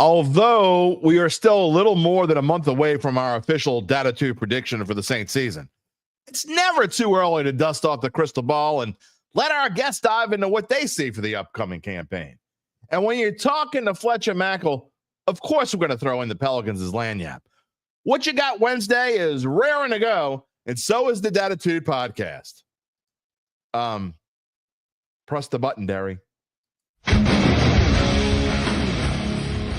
Although we are still a little more than a month away from our official Dattitude prediction for the Saints season, it's never too early to dust off the crystal ball and let our guests dive into what they see for the upcoming campaign. And when you're talking to Fletcher Mackel, of course we're going to throw in the Pelicans as lagniappe. What you got Wednesday is raring to go, and so is the Dattitude podcast. Press the button, Derry.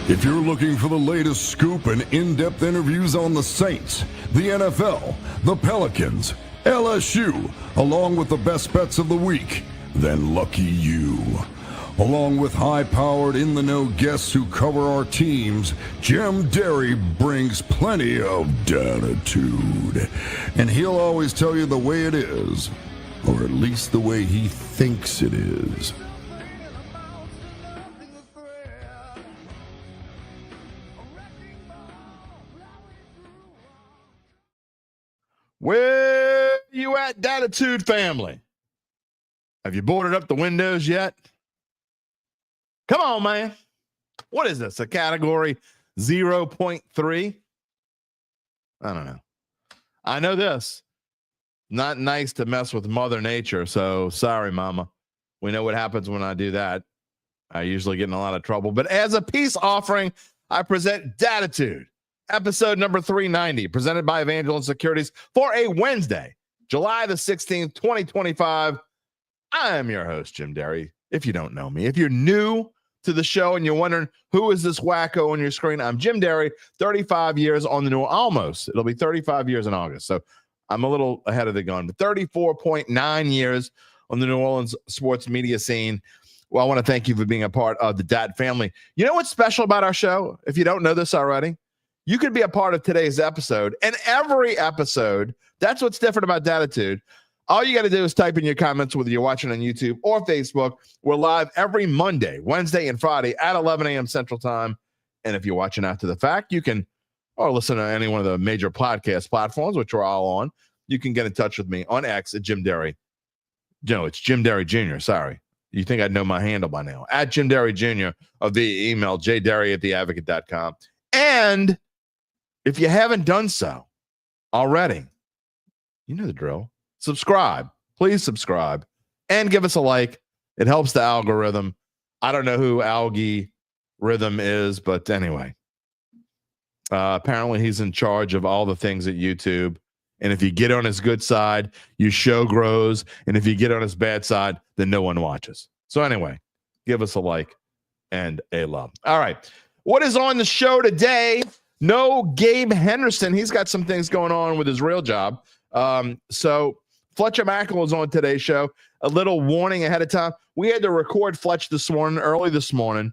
If you're looking for the latest scoop and in-depth interviews on the Saints, the NFL, the Pelicans, LSU, along with the best bets of the week, then lucky you. Along with high-powered, in-the-know guests who cover our teams, Jim Derry brings plenty of Dattitude. And he'll always tell you the way it is, or at least the way he thinks it is. Where you at, Dattitude family? Have you boarded up the windows yet? Come on, man. What is this? A category 0.3? I don't know. I know this. Not nice to mess with Mother Nature, so sorry, Mama. We know what happens when I do that. I usually get in a lot of trouble. But as a peace offering, I present Dattitude, episode number 390, presented by Evangeline Securities for a Wednesday, July the 16th, 2025. I am your host, Jim Derry. If you don't know me, if you're new to the show and you're wondering who is this wacko on your screen, I'm Jim Derry, 35 years on the new, almost. It'll be 35 years in August. So I'm a little ahead of the gun, but 34.9 years on the New Orleans sports media scene. Well, I want to thank you for being a part of the Dat family. You know what's special about our show? If you don't know this already, you could be a part of today's episode and every episode. That's what's different about Dattitude. All you got to do is type in your comments, whether you're watching on YouTube or Facebook. We're live every Monday, Wednesday, and Friday at 11 a.m. Central Time. And if you're watching after the fact, you can, or listen to any one of the major podcast platforms, which we're all on. You can get in touch with me on X at Jim Derry. No, it's Jim Derry Jr. Sorry. You think I'd know my handle by now. At Jim Derry Jr. or via email, jderry@theadvocate.com. And if you haven't done so already, you know the drill. Subscribe. Please subscribe and give us a like. It helps the algorithm. I don't know who Algae Rhythm is, but anyway. Apparently he's in charge of all the things at YouTube. And if you get on his good side, your show grows. And if you get on his bad side, then no one watches. So anyway, give us a like and a love. All right. What is on the show today? No Gabe Henderson. He's got some things going on with his real job. So Fletcher Mackel is on today's show. A little warning ahead of time. We had to record Fletch early this morning,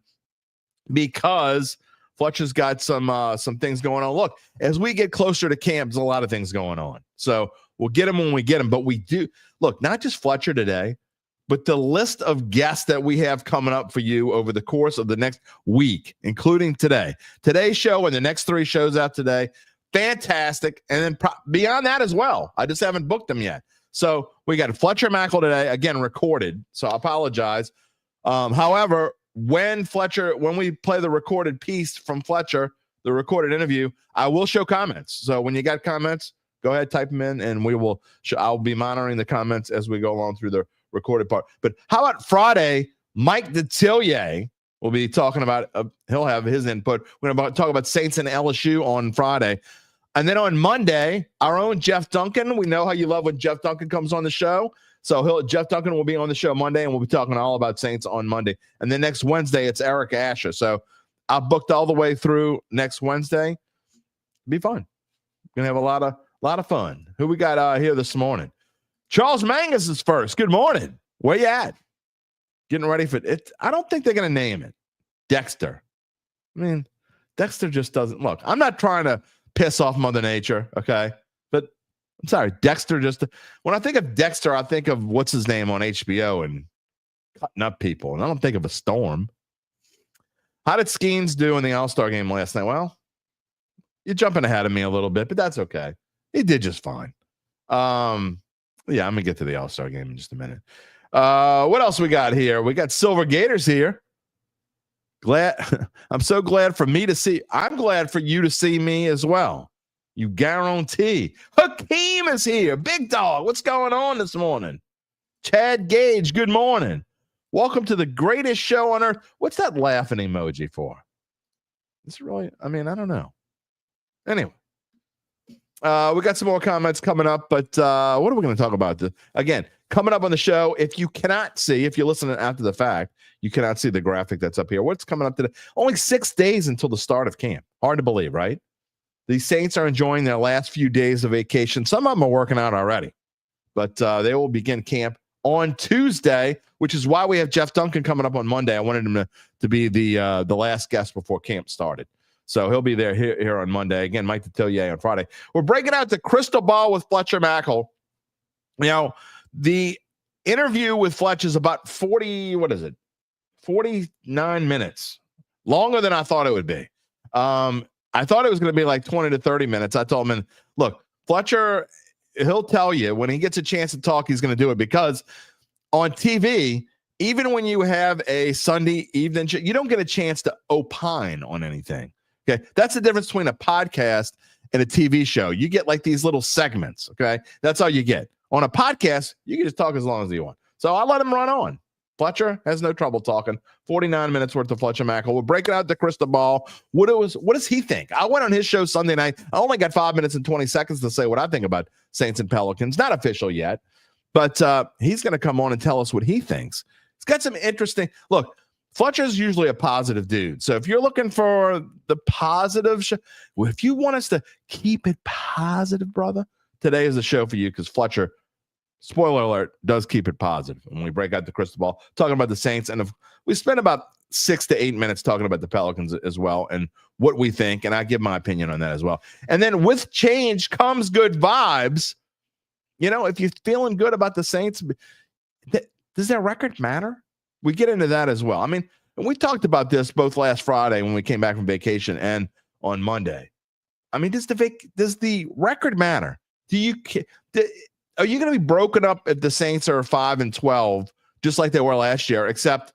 because Fletcher's got some things going on. Look, as we get closer to camp, there's a lot of things going on. So we'll get them when we get them. But we do, look, not just Fletcher today, but the list of guests that we have coming up for you over the course of the next week, including today. Today's show and the next 3 shows out today, fantastic. And then beyond that as well. I just haven't booked them yet. So we got Fletcher Mackel today, again, recorded. So I apologize. However, when we play the recorded piece from Fletcher, the recorded interview, I will show comments. So when you got comments, go ahead, type them in, and I'll be monitoring the comments as we go along through the recorded part. But how about Friday? Mike Detillier will be talking about, he'll have his input. We're going to talk about Saints and LSU on Friday. And then on Monday, our own Jeff Duncan. We know how you love when Jeff Duncan comes on the show. So Jeff Duncan will be on the show Monday, and we'll be talking all about Saints on Monday. And then next Wednesday, it's Eric Asher. So I've booked all the way through next Wednesday. Be fun. Gonna have a lot of fun. Who we got here this morning? Charles Mangus is first. Good morning. Where you at? Getting ready for it. I don't think they're gonna name it Dexter. I mean, Dexter just doesn't look. I'm not trying to piss off Mother Nature, okay? But I'm sorry, Dexter when I think of Dexter, I think of what's his name on HBO and cutting up people, and I don't think of a storm. How did Skeens do in the All-Star game last night? Well, you're jumping ahead of me a little bit, but that's okay. He did just fine. Yeah, I'm gonna get to the All-Star game in just a minute. What else we got here? We got Silver Gators here. I'm so glad for me to see. I'm glad for you to see me as well. You guarantee. Hakeem is here. Big dog. What's going on this morning? Chad Gage, good morning. Welcome to the greatest show on earth. What's that laughing emoji for? It's really, I don't know. Anyway, we got some more comments coming up, but what are we going to talk about? Again, coming up on the show, if you listen after the fact, you cannot see the graphic that's up here. What's coming up today? Only 6 days until the start of camp. Hard to believe, right? The Saints are enjoying their last few days of vacation. Some of them are working out already, but they will begin camp on Tuesday, which is why we have Jeff Duncan coming up on Monday. I wanted him to be the last guest before camp started. So he'll be there here on Monday. Again, Mike Detillier on Friday. We're breaking out the crystal ball with Fletcher Mackel. You know, the interview with Fletcher is about 49 minutes. Longer than I thought it would be. I thought it was going to be like 20 to 30 minutes. I told him, look, Fletcher, he'll tell you when he gets a chance to talk, he's going to do it, because on TV, even when you have a Sunday evening show, you don't get a chance to opine on anything. Okay. That's the difference between a podcast and a TV show. You get like these little segments. Okay. That's all you get. On a podcast, you can just talk as long as you want. So I let him run on. Fletcher has no trouble talking. 49 minutes worth of Fletcher Mackel. We're breaking out the crystal ball. What does he think? I went on his show Sunday night. I only got 5 minutes and 20 seconds to say what I think about Saints and Pelicans. Not official yet, but he's going to come on and tell us what he thinks. He's got some interesting. Look, Fletcher's usually a positive dude. So if you're looking for the positive if you want us to keep it positive, brother, today is the show for you, because Fletcher, spoiler alert, does keep it positive. When we break out the crystal ball, talking about the Saints, and we spent about 6 to 8 minutes talking about the Pelicans as well and what we think, and I give my opinion on that as well. And then with change comes good vibes. You know, if you're feeling good about the Saints, does their record matter? We get into that as well. I mean, and we talked about this both last Friday when we came back from vacation and on Monday. I mean, does the record matter? Are you going to be broken up if the Saints are 5-12, just like they were last year, except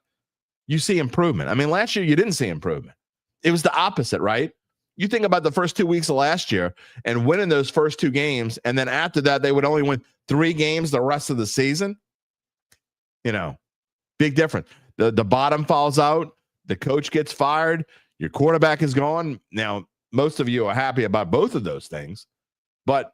you see improvement? I mean, last year you didn't see improvement. It was the opposite, right? You think about the first 2 weeks of last year and winning those first 2 games, and then after that, they would only win 3 games the rest of the season. You know, big difference. The bottom falls out. The coach gets fired. Your quarterback is gone. Now, most of you are happy about both of those things, but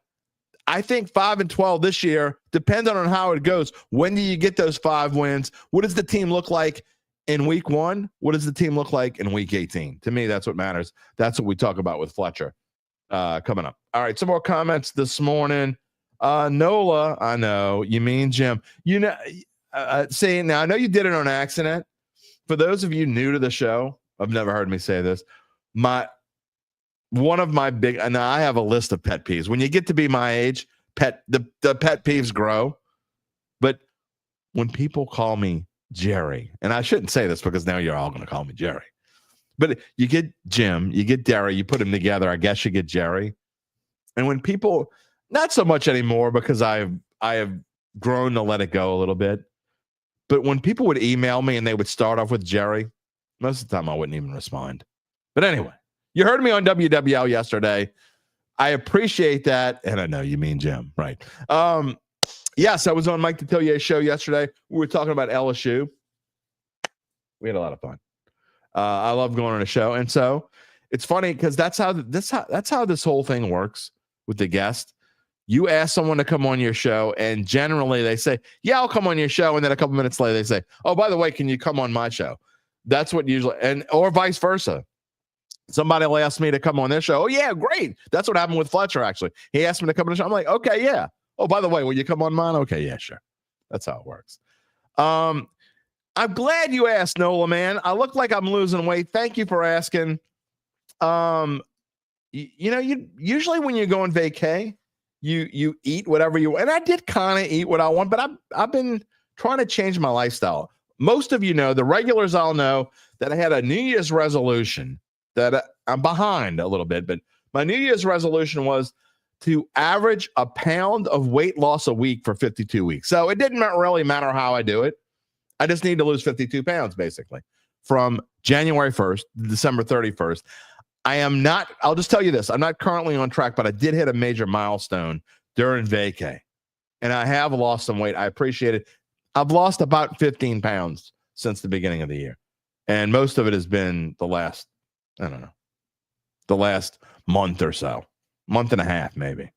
I think 5-12 this year, depending on how it goes. When do you get those 5 wins? What does the team look like in week 1? What does the team look like in week 18? To me, that's what matters. That's what we talk about with Fletcher coming up. All right, some more comments this morning. Nola, I know you mean Jim. You know, saying now, I know you did it on accident. For those of you new to the show, I've never heard me say this. One of my big, and I have a list of pet peeves. When you get to be my age, the pet peeves grow. But when people call me Jerry, and I shouldn't say this because now you're all going to call me Jerry, but you get Jim, you get Derry, you put them together, I guess you get Jerry. And when people, not so much anymore because I have grown to let it go a little bit. But when people would email me and they would start off with Jerry, most of the time I wouldn't even respond. But anyway, you heard me on WWL yesterday. I appreciate that. And I know you mean Jim, right? Yes, I was on Mike Detillier's show yesterday. We were talking about LSU. We had a lot of fun. I love going on a show. And so it's funny because that's how this whole thing works with the guest. You ask someone to come on your show, and generally they say, yeah, I'll come on your show. And then a couple minutes later, they say, oh, by the way, can you come on my show? That's what usually, or vice versa. Somebody will ask me to come on their show. Oh, yeah, great. That's what happened with Fletcher, actually. He asked me to come on the show. I'm like, okay, yeah. Oh, by the way, will you come on mine? Okay, yeah, sure. That's how it works. I'm glad you asked, Nola, man. I look like I'm losing weight. Thank you for asking. You usually when you go on vacay, you eat whatever you want. And I did kind of eat what I want, but I've been trying to change my lifestyle. Most of you know, the regulars all know that I had a New Year's resolution that I'm behind a little bit, but my New Year's resolution was to average a pound of weight loss a week for 52 weeks. So it didn't really matter how I do it. I just need to lose 52 pounds, basically, from January 1st to December 31st. I'll just tell you this. I'm not currently on track, but I did hit a major milestone during vacay. And I have lost some weight. I appreciate it. I've lost about 15 pounds since the beginning of the year. And most of it has been the last month or so. Month and a half, maybe.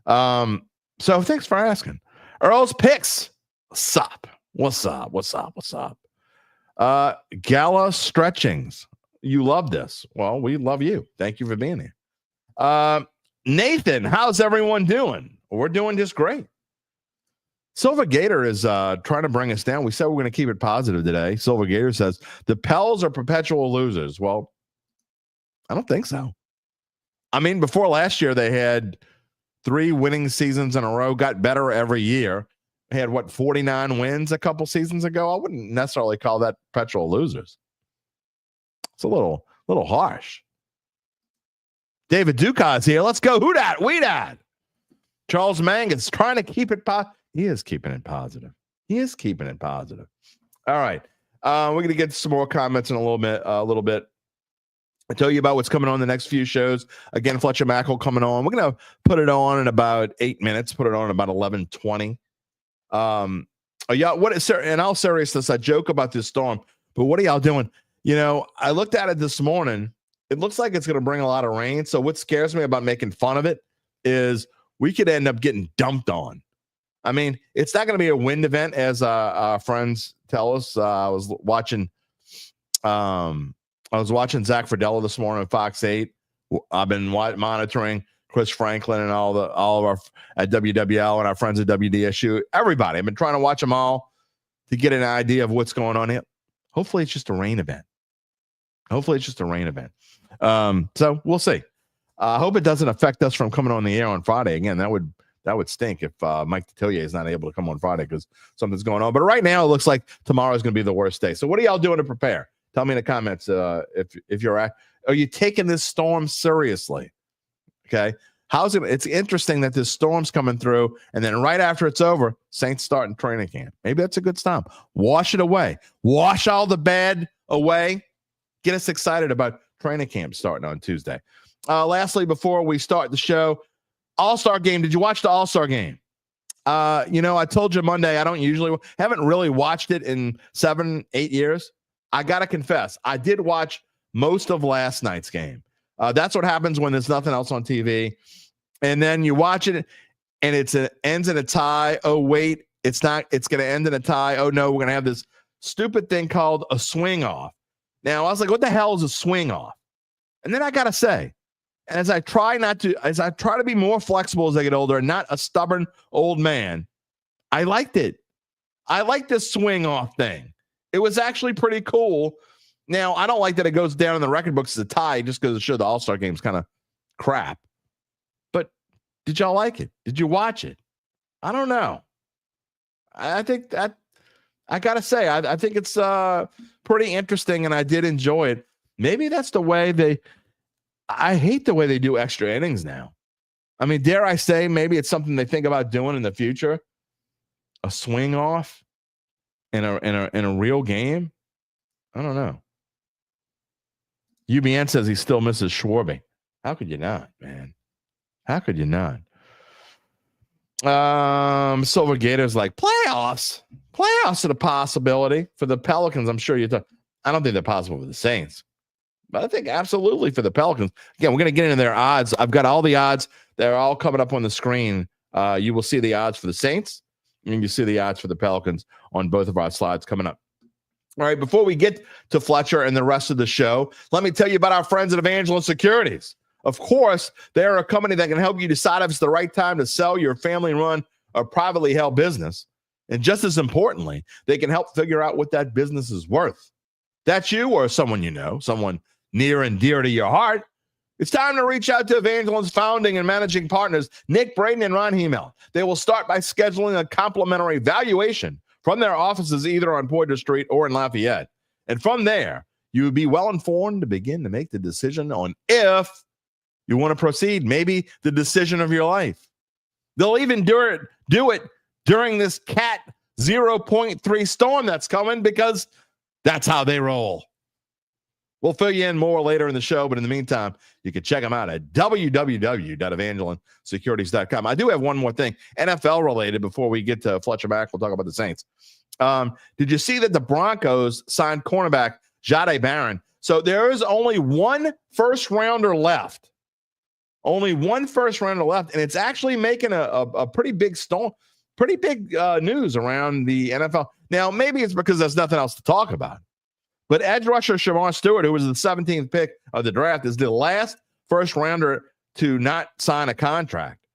So thanks for asking. Earl's Picks. What's up? Gala Stretchings. You love this. Well, we love you. Thank you for being here. Nathan, how's everyone doing? We're doing just great. Silver Gator is trying to bring us down. We said we're going to keep it positive today. Silver Gator says the Pels are perpetual losers. Well, I don't think so. I mean, before last year, they had 3 winning seasons in a row, got better every year. They had 49 wins a couple seasons ago. I wouldn't necessarily call that perpetual losers. It's a little harsh. David Ducas here. Let's go. Who dat? We dat. Charles Mangus trying to keep it positive. He is keeping it positive. All right. We're going to get some more comments in a little bit. I'll tell you about what's coming on the next few shows. Again, Fletcher Mackel coming on. We're going to put it on in about 8 minutes, put it on about 11:20. In all seriousness, I joke about this storm, but what are y'all doing? You know, I looked at it this morning. It looks like it's going to bring a lot of rain. So what scares me about making fun of it is we could end up getting dumped on. I mean, it's not going to be a wind event, as our friends tell us. I was watching Zach Fradella this morning on Fox 8. I've been monitoring Chris Franklin and all of our at WWL and our friends at WDSU. Everybody, I've been trying to watch them all to get an idea of what's going on here. Hopefully, it's just a rain event. So we'll see. I hope it doesn't affect us from coming on the air on Friday. Again, that would stink if Mike Detillier is not able to come on Friday because something's going on. But right now, it looks like tomorrow is going to be the worst day. So what are y'all doing to prepare? Tell me in the comments if are you taking this storm seriously? Okay. It's interesting that this storm's coming through, and then right after it's over, Saints starting training camp. Maybe that's a good stop. Wash it away. Wash all the bad away. Get us excited about training camp starting on Tuesday. Lastly, before we start the show, All-Star game. Did you watch the All-Star game? I told you Monday, haven't really watched it in 7-8 years. I got to confess, I did watch most of last night's game. That's what happens when there's nothing else on TV. And then you watch it and it ends in a tie. Oh, wait, it's not. It's going to end in a tie. Oh, no, we're going to have this stupid thing called a swing off. Now, I was like, what the hell is a swing off? And then I got to say, as I try to be more flexible as I get older and not a stubborn old man, I liked it. I like this swing off thing. It was actually pretty cool. Now, I don't like that it goes down in the record books as a tie just because it showed the All-Star game's kind of crap. But did y'all like it? Did you watch it? I don't know. I think that I got to say, I think it's pretty interesting, and I did enjoy it. Maybe that's the way I hate the way they do extra innings now. I mean, dare I say, maybe it's something they think about doing in the future. A swing off in a real game. I don't know. UBN says he still misses Schwarby. How could you not, man? How could you not? Silver Gators like playoffs. Playoffs are a possibility for the Pelicans. I'm sure I don't think they're possible for the Saints, but I think absolutely for the Pelicans. Again, we're going to get into their odds. I've got all the odds. They're all coming up on the screen. You will see the odds for the Saints, and you see the odds for the Pelicans on both of our slides coming up. All right, before we get to Fletcher and the rest of the show, let me tell you about our friends at Evangeline Securities. Of course, they're a company that can help you decide if it's the right time to sell your family-run or privately held business. And just as importantly, they can help figure out what that business is worth. That's you or someone you know, someone near and dear to your heart. It's time to reach out to Evangeline's founding and managing partners, Nick Braden and Ron Hemel. They will start by scheduling a complimentary valuation from their offices either on Poydras Street or in Lafayette. And from there, you will be well informed to begin to make the decision on if you want to proceed, maybe the decision of your life. They'll even do it during this Cat 0.3 storm that's coming because That's how they roll. We'll fill you in more later in the show, but in the meantime, you can check them out at www.evangelinesecurities.com. I do have one more thing, NFL related, before we get to Fletcher Mackel. We'll talk about the Saints. Did you see that the Broncos signed cornerback Jahdae Barron? So there is only one first rounder left. Only one first rounder left, and it's actually making a pretty big news around the NFL. Now, maybe it's because there's nothing else to talk about. But edge rusher Shamar Stewart, who was the 17th pick of the draft, is the last first rounder to not sign a contract.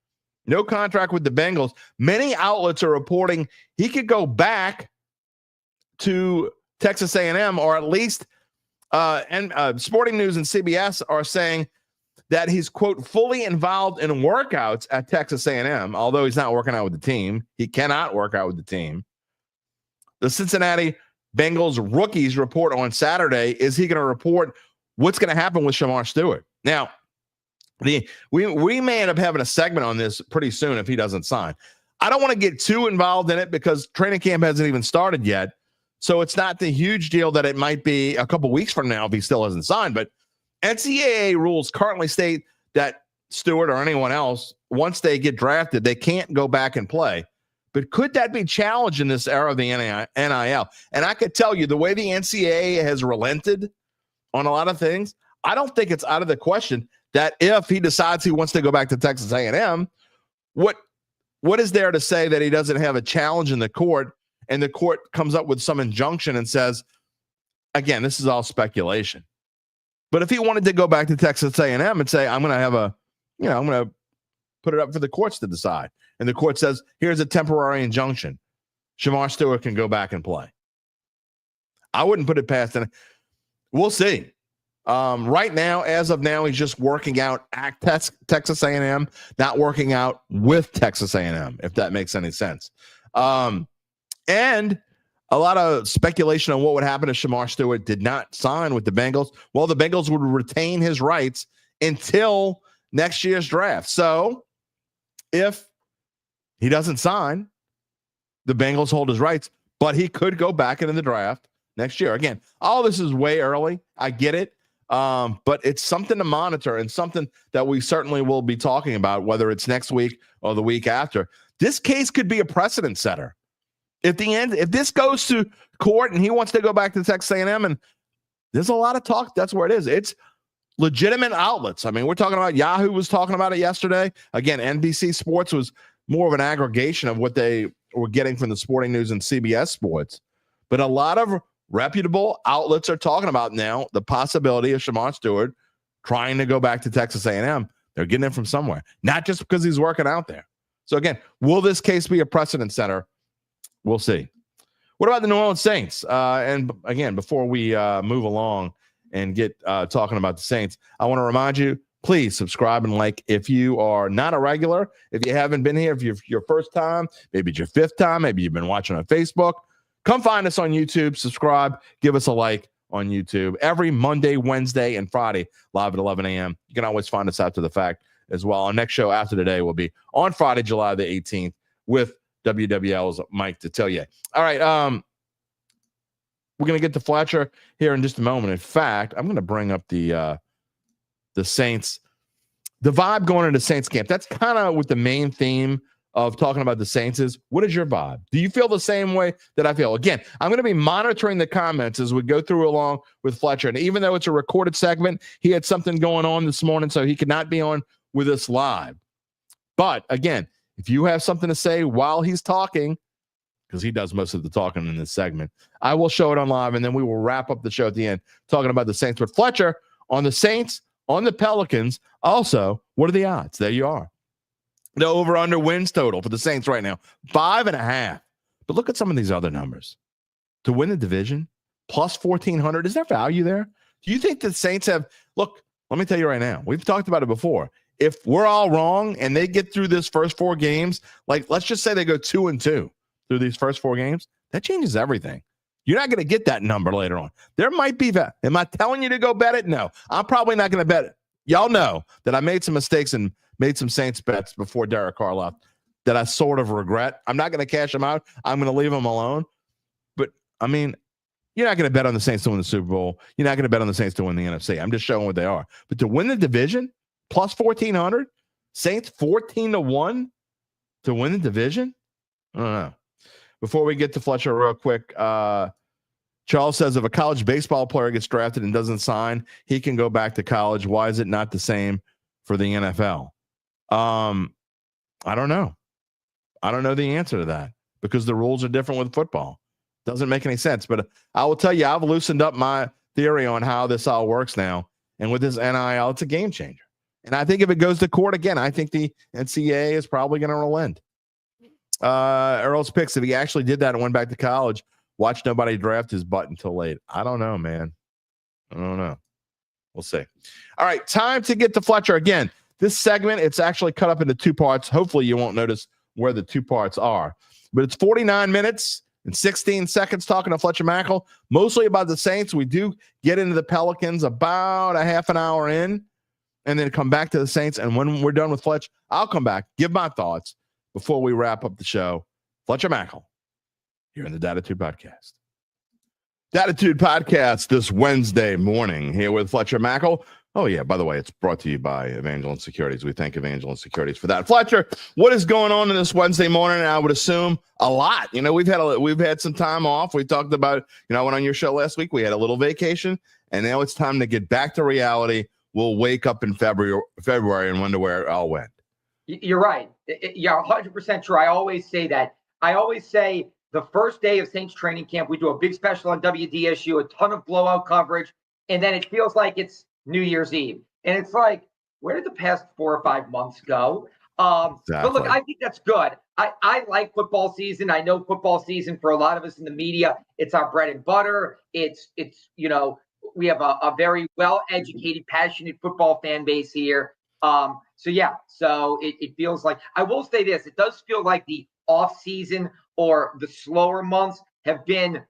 No contract with the Bengals. Many outlets are reporting he could go back to Texas A&M, or at least Sporting News and CBS are saying that he's, quote, fully involved in workouts at Texas A&M, although he's not working out with the team. He cannot work out with the team. The Cincinnati Bengals rookies report on Saturday. Is he going to report what's going to happen with Shamar Stewart? Now, we may end up having a segment on this pretty soon if he doesn't sign. I don't want to get too involved in it because training camp hasn't even started yet. So it's not the huge deal that it might be a couple weeks from now if he still hasn't signed. But NCAA rules currently state that Stewart or anyone else, once they get drafted, they can't go back and play. But could that be challenged in this era of the NIL? And I could tell you, the way the NCAA has relented on a lot of things, I don't think it's out of the question that if he decides he wants to go back to Texas A&M, what is there to say that he doesn't have a challenge in the court, and the court comes up with some injunction and says, again, this is all speculation. But if he wanted to go back to Texas A&M and say, I'm going to put it up for the courts to decide, and the court says, here's a temporary injunction, Shamar Stewart can go back and play. I wouldn't put it past him. We'll see. Right now, as of now, he's just working out at Texas A&M, not working out with Texas A&M, if that makes any sense. And a lot of speculation on what would happen if Shamar Stewart did not sign with the Bengals. Well, the Bengals would retain his rights until next year's draft. So if he doesn't sign, the Bengals hold his rights, but he could go back into the draft next year. Again, all this is way early. I get it. But it's something to monitor and something that we certainly will be talking about, whether it's next week or the week after. This case could be a precedent setter. If this goes to court and he wants to go back to Texas A&M, and there's a lot of talk, that's where it is. It's legitimate outlets. I mean, we're talking about Yahoo was talking about it yesterday. Again, NBC Sports was more of an aggregation of what they were getting from the Sporting News and CBS Sports. But a lot of reputable outlets are talking about now the possibility of Shamar Stewart trying to go back to Texas A&M. They're getting it from somewhere, not just because he's working out there. So again, will this case be a precedent setter? We'll see. What about the New Orleans Saints? And again, before we move along and get talking about the Saints, I want to remind you, please subscribe and like if you are not a regular, if you haven't been here, if you're your first time, maybe it's your fifth time, maybe you've been watching on Facebook. Come find us on YouTube, subscribe, give us a like on YouTube every Monday, Wednesday, and Friday, live at 11 a.m. You can always find us after the fact as well. Our next show after today will be on Friday, July the 18th with WWL's Mike Detillier. All right, we're going to get to Fletcher here in just a moment. In fact, I'm going to bring up the Saints, the vibe going into Saints camp. That's kind of what the main theme of talking about the Saints is. What is your vibe? Do you feel the same way that I feel? Again, I'm going to be monitoring the comments as we go through along with Fletcher. And even though it's a recorded segment, he had something going on this morning, so he could not be on with us live. But again, if you have something to say while he's talking, because he does most of the talking in this segment, I will show it on live, and then we will wrap up the show at the end talking about the Saints. But Fletcher, on the Saints, on the Pelicans, also, what are the odds? There you are. The over-under wins total for the Saints right now, 5.5. But look at some of these other numbers. To win the division, plus 1,400. Is there value there? Do you think the Saints have – look, let me tell you right now. We've talked about it before. If we're all wrong and they get through this first 4 games, like let's just say they go 2-2 through these first 4 games, that changes everything. You're not going to get that number later on. There might be – am I telling you to go bet it? No. I'm probably not going to bet it. Y'all know that I made some mistakes and made some Saints bets before Derek Carr left that I sort of regret. I'm not going to cash them out. I'm going to leave them alone. But, I mean, You're not going to bet on the Saints to win the Super Bowl. You're not going to bet on the Saints to win the NFC. I'm just showing what they are. But to win the division, plus 1,400, Saints 14-1 to win the division? I don't know. Before we get to Fletcher real quick, Charles says if a college baseball player gets drafted and doesn't sign, he can go back to college. Why is it not the same for the NFL? I don't know. I don't know the answer to that because the rules are different with football. Doesn't make any sense. But I will tell you, I've loosened up my theory on how this all works now. And with this NIL, it's a game changer. And I think if it goes to court again, I think the NCAA is probably going to relent. Earl's picks, if he actually did that and went back to college, watch nobody draft his butt until late. I don't know, man. I don't know. We'll see. All right, time to get to Fletcher. Again, this segment, it's actually cut up into two parts. Hopefully you won't notice where the two parts are. But it's 49 minutes and 16 seconds talking to Fletcher Mackel, mostly about the Saints. We do get into the Pelicans about a half an hour in and then come back to the Saints. And when we're done with Fletch, I'll come back, give my thoughts before we wrap up the show. Fletcher Mackel here in the Dattitude Podcast. Dattitude Podcast this Wednesday morning here with Fletcher Mackel. Oh, yeah, by the way, it's brought to you by Evangeline Securities. We thank Evangeline Securities for that. Fletcher, what is going on in this Wednesday morning? I would assume a lot. You know, we've had some time off. We talked about, I went on your show last week. We had a little vacation, and now it's time to get back to reality. We'll wake up in February and wonder where it all went. You're right. You're 100% true. I always say that. I always say the first day of Saints training camp, we do a big special on WDSU, a ton of blowout coverage, and then it feels like it's New Year's Eve. And it's like, where did the past 4 or 5 months go? Exactly. But look, I think that's good. I like football season. I know football season for a lot of us in the media, it's our bread and butter. It's we have a very well-educated, passionate football fan base here. So it feels like, I will say this, it does feel like the off season or the slower months have been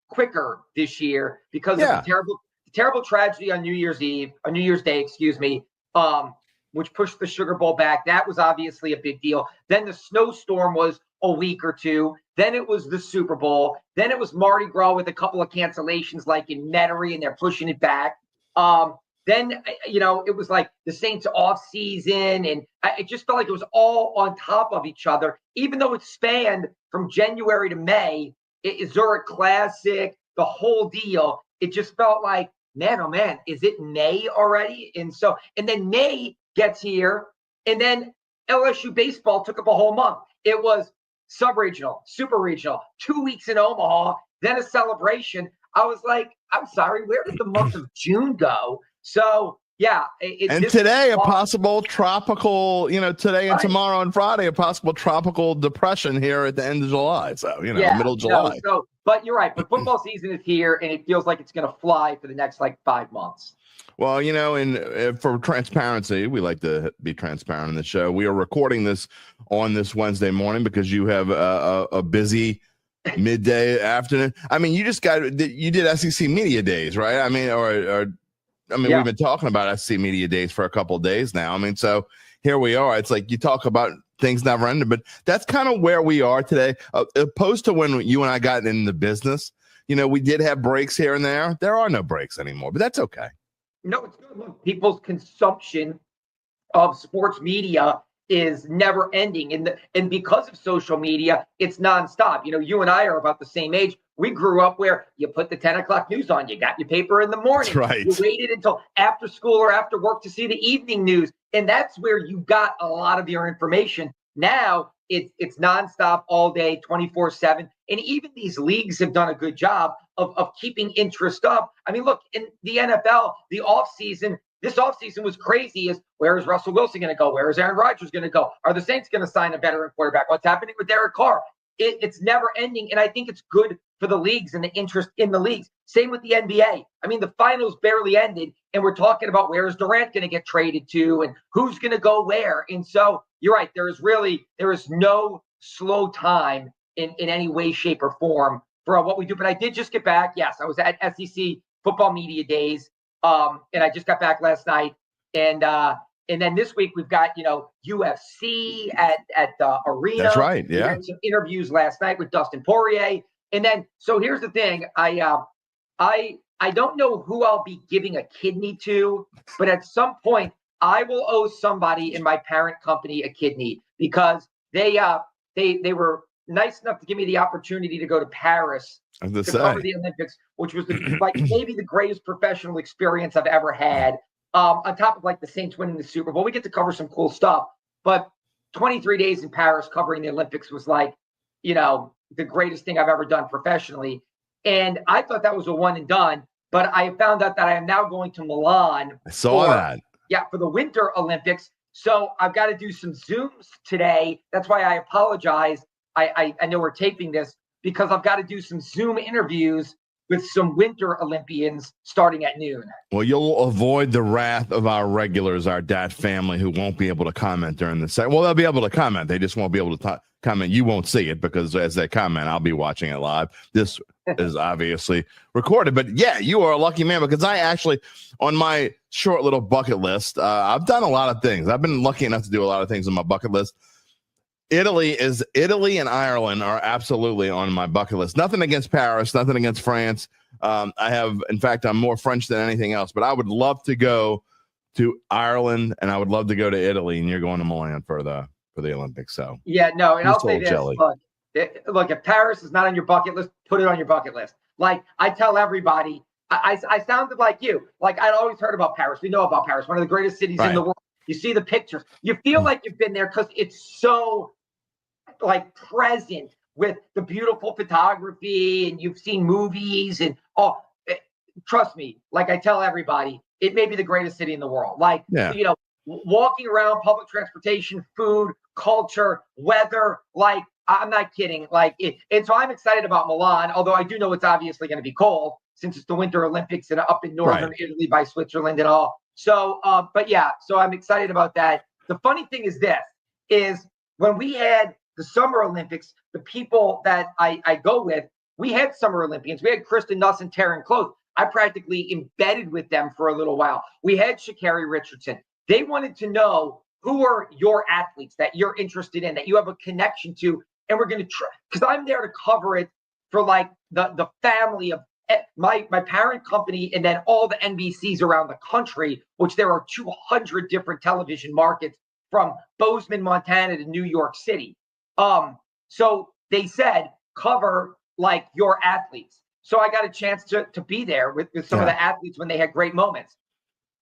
quicker this year because of the terrible tragedy on New Year's Day, which pushed the Sugar Bowl back. That was obviously a big deal. Then the snowstorm was a week or two. Then it was the Super Bowl. Then it was Mardi Gras with a couple of cancellations like in Metairie, and they're pushing it back. Then, it was like the Saints off season, and it just felt like it was all on top of each other, even though it spanned from January to May. Zurich Classic, the whole deal. It just felt like, man, oh man, is it May already? And then May gets here, and then LSU baseball took up a whole month. It was sub-regional, super regional, 2 weeks in Omaha, then a celebration. I was like, I'm sorry, where did the month of June go? So, yeah. Today, a possible tropical, today and tomorrow and Friday, a possible tropical depression here at the end of July. So, middle of July. But you're right. But football season is here, and it feels like it's going to fly for the next, 5 months. Well, and for transparency, we like to be transparent in the show. We are recording this on this Wednesday morning because you have a busy midday afternoon. I mean, you did SEC Media Days, right? I mean, we've been talking about SEC Media Days for a couple of days now. I mean, so here we are. It's like you talk about things never ending, but that's kind of where we are today. Opposed to when you and I got in the business, we did have breaks here and there. There are no breaks anymore, but that's okay. No, it's good. Look, people's consumption of sports media is never ending. And because of social media, it's nonstop. You and I are about the same age. We grew up where you put the 10 o'clock news on, you got your paper in the morning. That's right. You waited until after school or after work to see the evening news. And that's where you got a lot of your information. Now it's nonstop all day, 24/7. And even these leagues have done a good job of keeping interest up. I mean, look, in the NFL, this offseason was crazy. Where is Russell Wilson going to go? Where is Aaron Rodgers going to go? Are the Saints going to sign a veteran quarterback? What's happening with Derek Carr? It's never ending. And I think it's good for the leagues and the interest in the leagues. Same with the NBA. I mean, the finals barely ended, and we're talking about where is Durant going to get traded to and who's going to go where. And so you're right. There is no slow time in any way, shape, or form for what we do. But I did just get back. Yes, I was at SEC Football Media Days, and I just got back last night. And then this week we've got UFC at the arena. That's right. Yeah. We had some interviews last night with Dustin Poirier. And then so here's the thing. I I don't know who I'll be giving a kidney to, but at some point I will owe somebody in my parent company a kidney because they were nice enough to give me the opportunity to go to Paris to cover the Olympics, which was like maybe the greatest professional experience I've ever had. On top of like the Saints winning the Super Bowl, we get to cover some cool stuff. But 23 days in Paris covering the Olympics was like, the greatest thing I've ever done professionally. And I thought that was a one and done, but I found out that I am now going to Milan. I saw that. Yeah, for the Winter Olympics. So I've got to do some Zooms today. That's why I apologize. I know we're taping this because I've got to do some Zoom interviews with some Winter Olympians starting at noon. Well, you'll avoid the wrath of our regulars, our Dat family, who won't be able to comment during the segment. Well, they'll be able to comment. They just won't be able to comment. You won't see it because as they comment, I'll be watching it live. This is obviously recorded. But yeah, you are a lucky man because I actually, on my short little bucket list, I've done a lot of things. I've been lucky enough to do a lot of things on my bucket list. Italy and Ireland are absolutely on my bucket list. Nothing against Paris, nothing against France. In fact, I'm more French than anything else, but I would love to go to Ireland and I would love to go to Italy, and you're going to Milan for the Olympics. So yeah, no, and I'll say this, look, if Paris is not on your bucket list, put it on your bucket list. Like I tell everybody, I sounded like you. Like I'd always heard about Paris. We know about Paris, one of the greatest cities in the world. You see the pictures. You feel like you've been there because it's so like present with the beautiful photography and you've seen movies and trust me, like I tell everybody, it may be the greatest city in the world. Like, walking around, public transportation, food, culture, weather, like I'm not kidding. Like and so I'm excited about Milan, although I do know it's obviously going to be cold since it's the Winter Olympics and up in northern Italy by Switzerland and all. So, so I'm excited about that. The funny thing is when we had the Summer Olympics, the people that I go with, we had Summer Olympians. We had Kristen Nuss and Taryn Cloth. I practically embedded with them for a little while. We had Sha'Carri Richardson. They wanted to know who are your athletes that you're interested in, that you have a connection to, and we're going to try, because I'm there to cover it for like the family of my parent company and then all the NBCs around the country, which there are 200 different television markets from Bozeman, Montana to New York City. So they said, cover like your athletes. So I got a chance to be there with some of the athletes when they had great moments.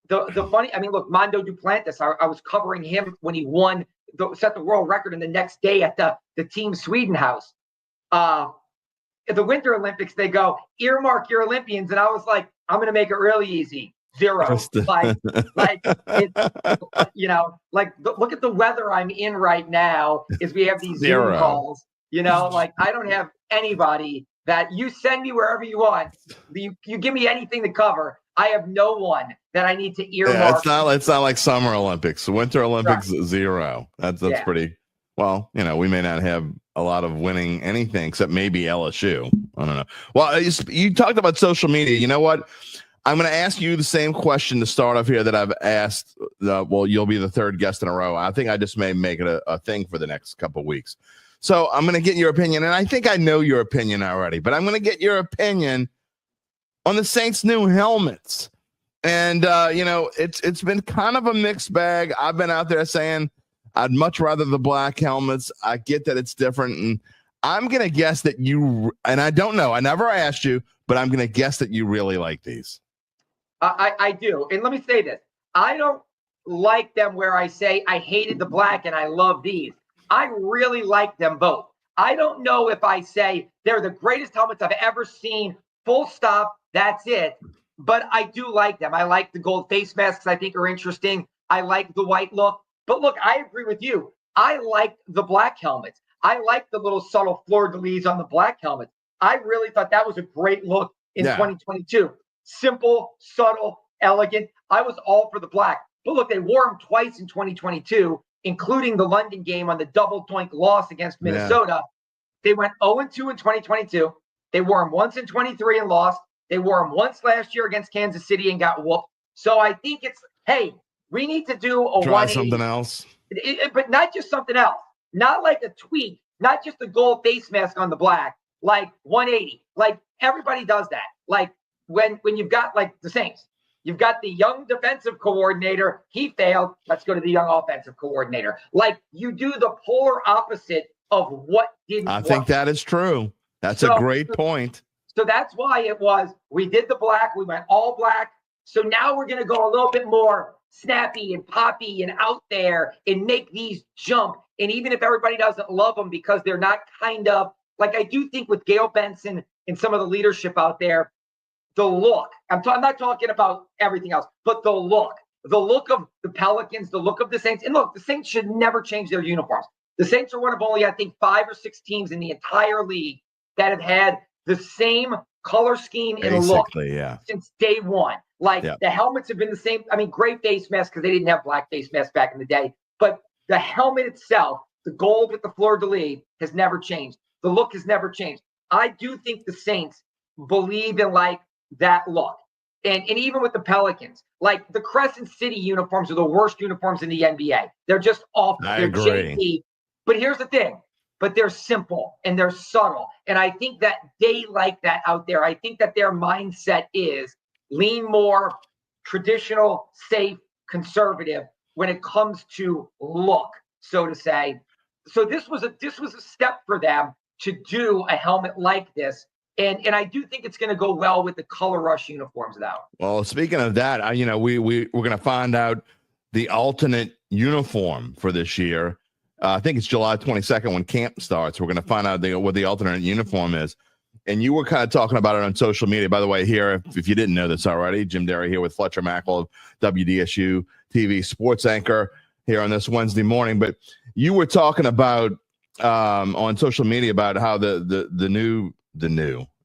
The funny, look, Mondo Duplantis, I was covering him when he set the world record, and the next day at the Team Sweden house. At the Winter Olympics, they go, earmark your Olympians. And I was like, I'm going to make it really easy. 0. Like it's, look at the weather I'm in right now is we have these Zoom calls, like I don't have anybody that you send me wherever you want. You give me anything to cover. I have no one that I need to earmark. Yeah, it's not like Summer Olympics. Winter Olympics, 0. That's pretty, well, we may not have a lot of winning anything except maybe LSU. I don't know. Well, you talked about social media. You know what? I'm going to ask you the same question to start off here that I've asked. You'll be the third guest in a row. I think I just may make it a thing for the next couple of weeks. So I'm going to get your opinion, and I think I know your opinion already, but I'm going to get your opinion on the Saints' new helmets. And, it's been kind of a mixed bag. I've been out there saying I'd much rather the black helmets. I get that it's different, and I'm going to guess that you, and I don't know, I never asked you, but I'm going to guess that you really like these. I do. And let me say this. I don't like them where I say I hated the black and I love these. I really like them both. I don't know if I say they're the greatest helmets I've ever seen, full stop, that's it. But I do like them. I like the gold face masks, I think are interesting. I like the white look. But look, I agree with you. I like the black helmets. I like the little subtle fleur-de-lis on the black helmets. I really thought that was a great look in 2022. Simple, subtle, elegant. I was all for the black. But look, they wore them twice in 2022, including the London game on the double doink loss against Minnesota. Yeah. They went 0-2 in 2022. They wore them once in 23 and lost. They wore them once last year against Kansas City and got whooped. So I think it's, hey, we need to do a try something else. But not just something else. Not like a tweak, not just the gold face mask on the black, like 180. Like everybody does that. Like when you've got like the Saints, you've got the young defensive coordinator, he failed. Let's go to the young offensive coordinator. Like you do the polar opposite of what didn't work. I think that is true. That's a great point. So that's why we did the black, we went all black. So now we're going to go a little bit more snappy and poppy and out there and make these jump. And even if everybody doesn't love them because they're not kind of, like I do think with Gail Benson and some of the leadership out there, the look, I'm not talking about everything else, but the look of the Pelicans, the look of the Saints. And look, the Saints should never change their uniforms. The Saints are one of only, I think, 5 or 6 teams in the entire league that have had the same color scheme and look since day one. Like the helmets have been the same. I mean, gray face masks because they didn't have black face masks back in the day. But the helmet itself, the gold with the fleur-de-lis, has never changed. The look has never changed. I do think the Saints believe in like that look. And even with the Pelicans, like the Crescent City uniforms are the worst uniforms in the NBA. They're just awful. They're janky. But here's the thing. But they're simple and they're subtle. And I think that they like that out there. I think that their mindset is lean more traditional, safe, conservative when it comes to look, so to say. So this was a step for them to do a helmet like this. And I do think it's going to go well with the Color Rush uniforms now. Well, speaking of that, we're going to find out the alternate uniform for this year. I think it's July 22nd when camp starts. We're going to find out what the alternate uniform is. And you were kind of talking about it on social media. By the way, here, if you didn't know this already, Jim Derry here with Fletcher Mackel of WDSU-TV sports anchor here on this Wednesday morning. But you were talking about on social media about how the new,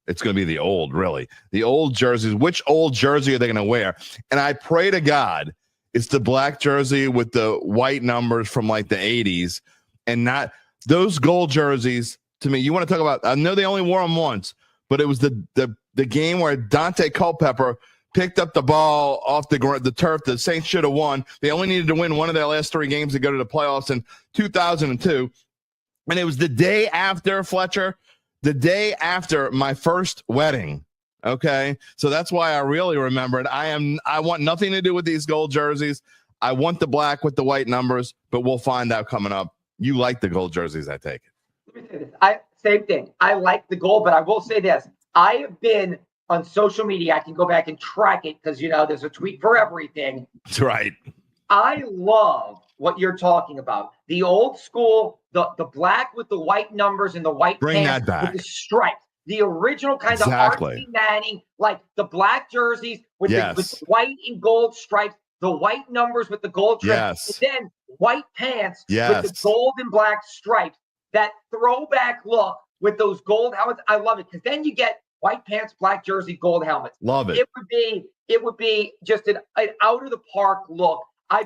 it's going to be the old, really, the old jerseys. Which old jersey are they going to wear? And I pray to God it's the black jersey with the white numbers from like the 80s and not those gold jerseys. To me, you want to talk about, I know they only wore them once, but it was the game where Dante Culpepper picked up the ball off the turf. The Saints should have won. They only needed to win one of their last 3 games to go to the playoffs in 2002. And it was the day after, Fletcher, the day after my first wedding. Okay, so that's why I really remember it. I want nothing to do with these gold jerseys. I want the black with the white numbers, but we'll find out coming up. You like the gold jerseys, I take it. Let me say this. Same thing. I like the gold, but I will say this. I have been on social media. I can go back and track it because, there's a tweet for everything. That's right. I love what you're talking about. The old school, the black with the white numbers and the white Bring pants that back. with the stripes. The original kind of Archie Manning, like the black jerseys with the white and gold stripes, the white numbers with the gold stripes, and then white pants with the gold and black stripes. That throwback look with those gold helmets, I love it because then you get white pants, black jersey, gold helmets. Love it. It would be just an out of the park look.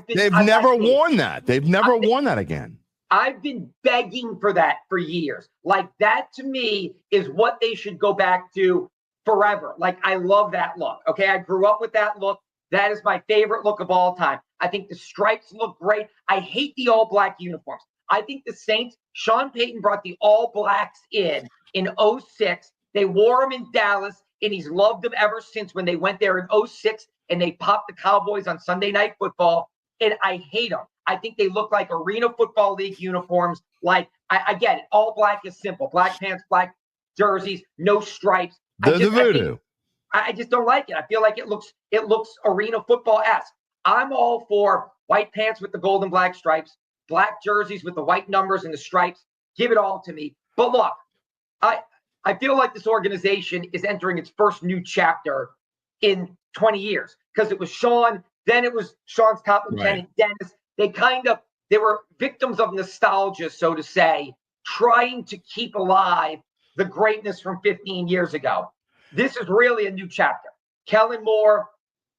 They've never worn that. They've never worn that again. I've been begging for that for years. Like that to me is what they should go back to forever. Like I love that look. Okay. I grew up with that look. That is my favorite look of all time. I think the stripes look great. I hate the all black uniforms. I think the Saints, Sean Payton brought the all blacks in 06. They wore them in Dallas and he's loved them ever since when they went there in 06 and they popped the Cowboys on Sunday Night Football. And I hate them. I think they look like Arena Football League uniforms. Like, I get it. All black is simple. Black pants, black jerseys, no stripes. The voodoo. I just don't like it. I feel like it looks Arena Football-esque. I'm all for white pants with the gold and black stripes, black jerseys with the white numbers and the stripes. Give it all to me. But look, I feel like this organization is entering its first new chapter in 20 years because it was Sean, then it was Sean's top lieutenant, Dennis. They were victims of nostalgia, so to say, trying to keep alive the greatness from 15 years ago. This is really a new chapter. Kellen Moore,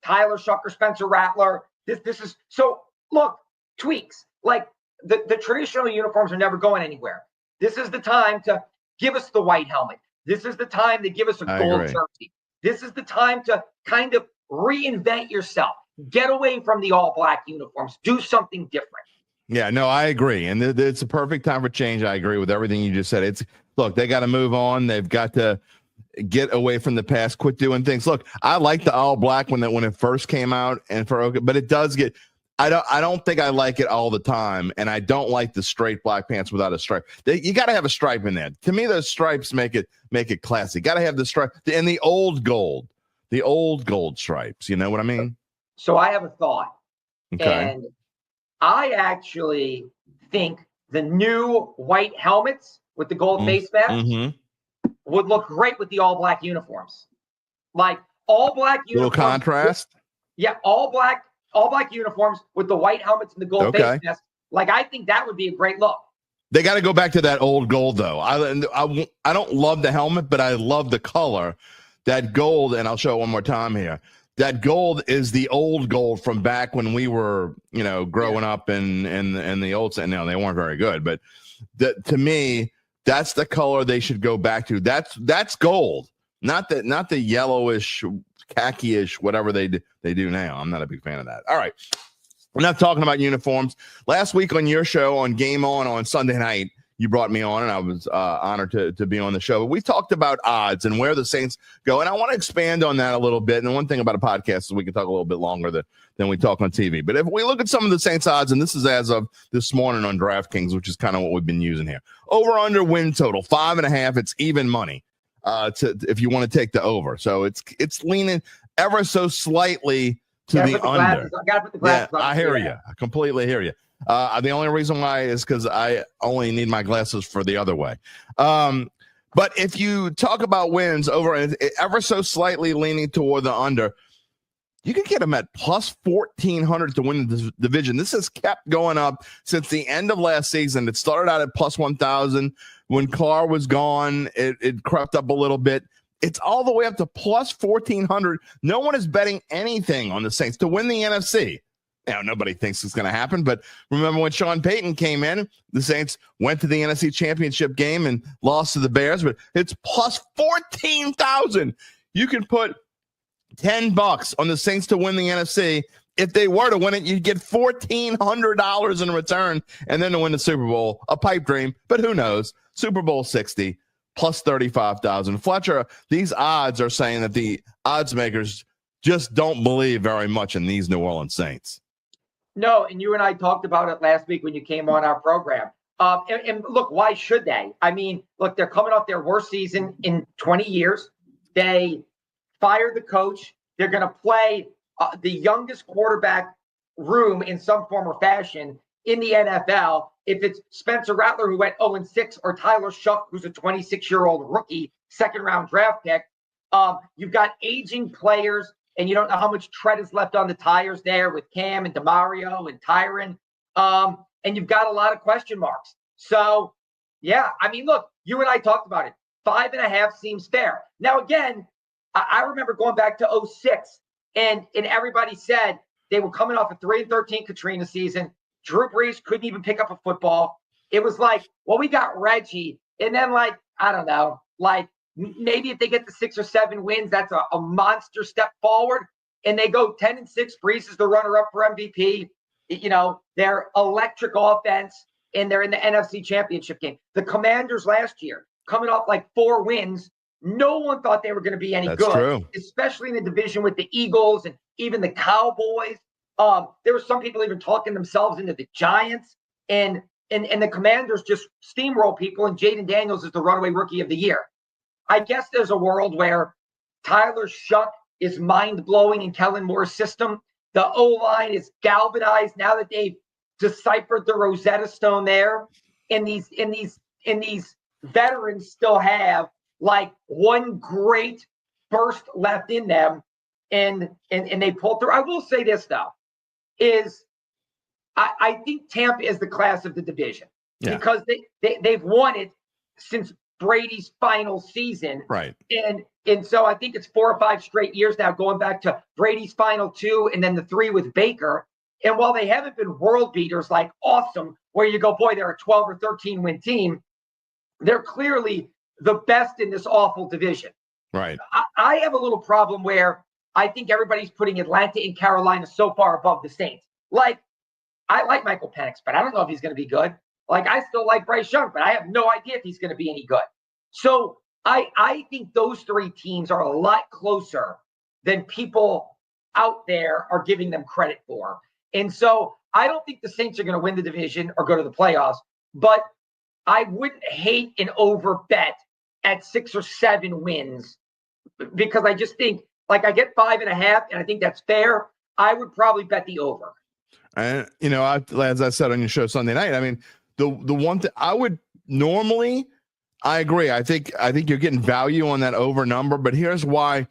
Tyler Shucker, Spencer Rattler. This is so look, tweaks. Like the traditional uniforms are never going anywhere. This is the time to give us the white helmet. This is the time to give us a gold jersey. This is the time to kind of reinvent yourself. Get away from the all black uniforms. Do something different. Yeah, no, I agree. And it's a perfect time for change. I agree with everything you just said. Look, they got to move on. They've got to, get away from the past, quit doing things. Look, I like the all black when it first came out, and but it does get. I don't think I like it all the time, and I don't like the straight black pants without a stripe. You got to have a stripe in there. To me, those stripes make it classy. Got to have the stripe and the old gold stripes. You know what I mean? So I have a thought, okay. And I actually think the new white helmets with the gold face masks would look great with the all black uniforms. Like all black uniforms. Little contrast. Yeah, all black uniforms with the white helmets and the gold face masks. Like I think that would be a great look. They got to go back to that old gold though. I don't love the helmet, but I love the color. That gold, and I'll show it one more time here. That gold is the old gold from back when we were, growing up in the old. No, they weren't very good, but to me, that's the color they should go back to. That's gold, not the yellowish, khaki-ish, whatever they do now. I'm not a big fan of that. All right, we're not talking about uniforms. Last week on your show on Game On Sunday night, you brought me on, and I was honored to be on the show. But we talked about odds and where the Saints go, and I want to expand on that a little bit. And one thing about a podcast is we can talk a little bit longer than we talk on TV. But if we look at some of the Saints odds, and this is as of this morning on DraftKings, which is kind of what we've been using here. Over/under win total 5.5. It's even money if you want to take the over. So it's leaning ever so slightly to the under. I got to put the glasses on. I hear you. I completely hear you. The only reason why is because I only need my glasses for the other way. But if you talk about wins over and ever so slightly leaning toward the under, you can get them at plus 1,400 to win the division. This has kept going up since the end of last season. It started out at plus 1,000. When Carr was gone, it crept up a little bit. It's all the way up to plus 1,400. No one is betting anything on the Saints to win the NFC. Now, nobody thinks it's going to happen, but remember when Sean Payton came in, the Saints went to the NFC Championship game and lost to the Bears, but it's plus 14,000. You can put $10 on the Saints to win the NFC. If they were to win it, you'd get $1,400 in return, and then to win the Super Bowl, a pipe dream, but who knows? Super Bowl 60, plus 35,000. Fletcher, these odds are saying that the odds makers just don't believe very much in these New Orleans Saints. No, and you and I talked about it last week when you came on our program. And look, why should they? I mean, look, they're coming off their worst season in 20 years. They fired the coach. They're going to play the youngest quarterback room in some form or fashion in the NFL. If it's Spencer Rattler, who went 0-6, or Tyler Shough, who's a 26-year-old rookie, second-round draft pick, you've got aging players. And you don't know how much tread is left on the tires there with Cam and DeMario and Tyron. And you've got a lot of question marks. So, yeah, I mean, look, you and I talked about it. 5.5 seems fair. Now, again, I remember going back to 2006, and everybody said they were coming off a 3-13 Katrina season. Drew Brees couldn't even pick up a football. It was like, well, we got Reggie. And then, like, I don't know, like, maybe if they get to 6 or 7 wins, that's a monster step forward. And they go 10-6. Brees is the runner-up for MVP. They're electric offense, and they're in the NFC Championship game. The Commanders last year, coming off like 4 wins, no one thought they were going to be any good, true. Especially in the division with the Eagles and even the Cowboys. There were some people even talking themselves into the Giants, and the Commanders just steamroll people, and Jaden Daniels is the runaway rookie of the year. I guess there's a world where Tyler Shough is mind-blowing in Kellen Moore's system. The O-line is galvanized now that they've deciphered the Rosetta Stone there. And these veterans still have like one great burst left in them, and they pull through. I will say this though, is I think Tampa is the class of the division because they've won it since Brady's final season. Right. And so I think it's 4 or 5 straight years now, going back to Brady's final 2 and then the 3 with Baker. And while they haven't been world beaters like awesome, where you go, boy, they're a 12 or 13 win team, they're clearly the best in this awful division. Right. I have a little problem where I think everybody's putting Atlanta and Carolina so far above the Saints. Like, I like Michael Penix, but I don't know if he's going to be good. Like, I still like Bryce Young, but I have no idea if he's going to be any good. So I think those three teams are a lot closer than people out there are giving them credit for. And so I don't think the Saints are going to win the division or go to the playoffs, but I wouldn't hate an over bet at 6 or 7 wins, because I just think, like, I get 5.5, and I think that's fair. I would probably bet the over. And, you know, as I said on your show Sunday night, I mean, the one thing I would normally, I agree. I think you're getting value on that over number, but here's why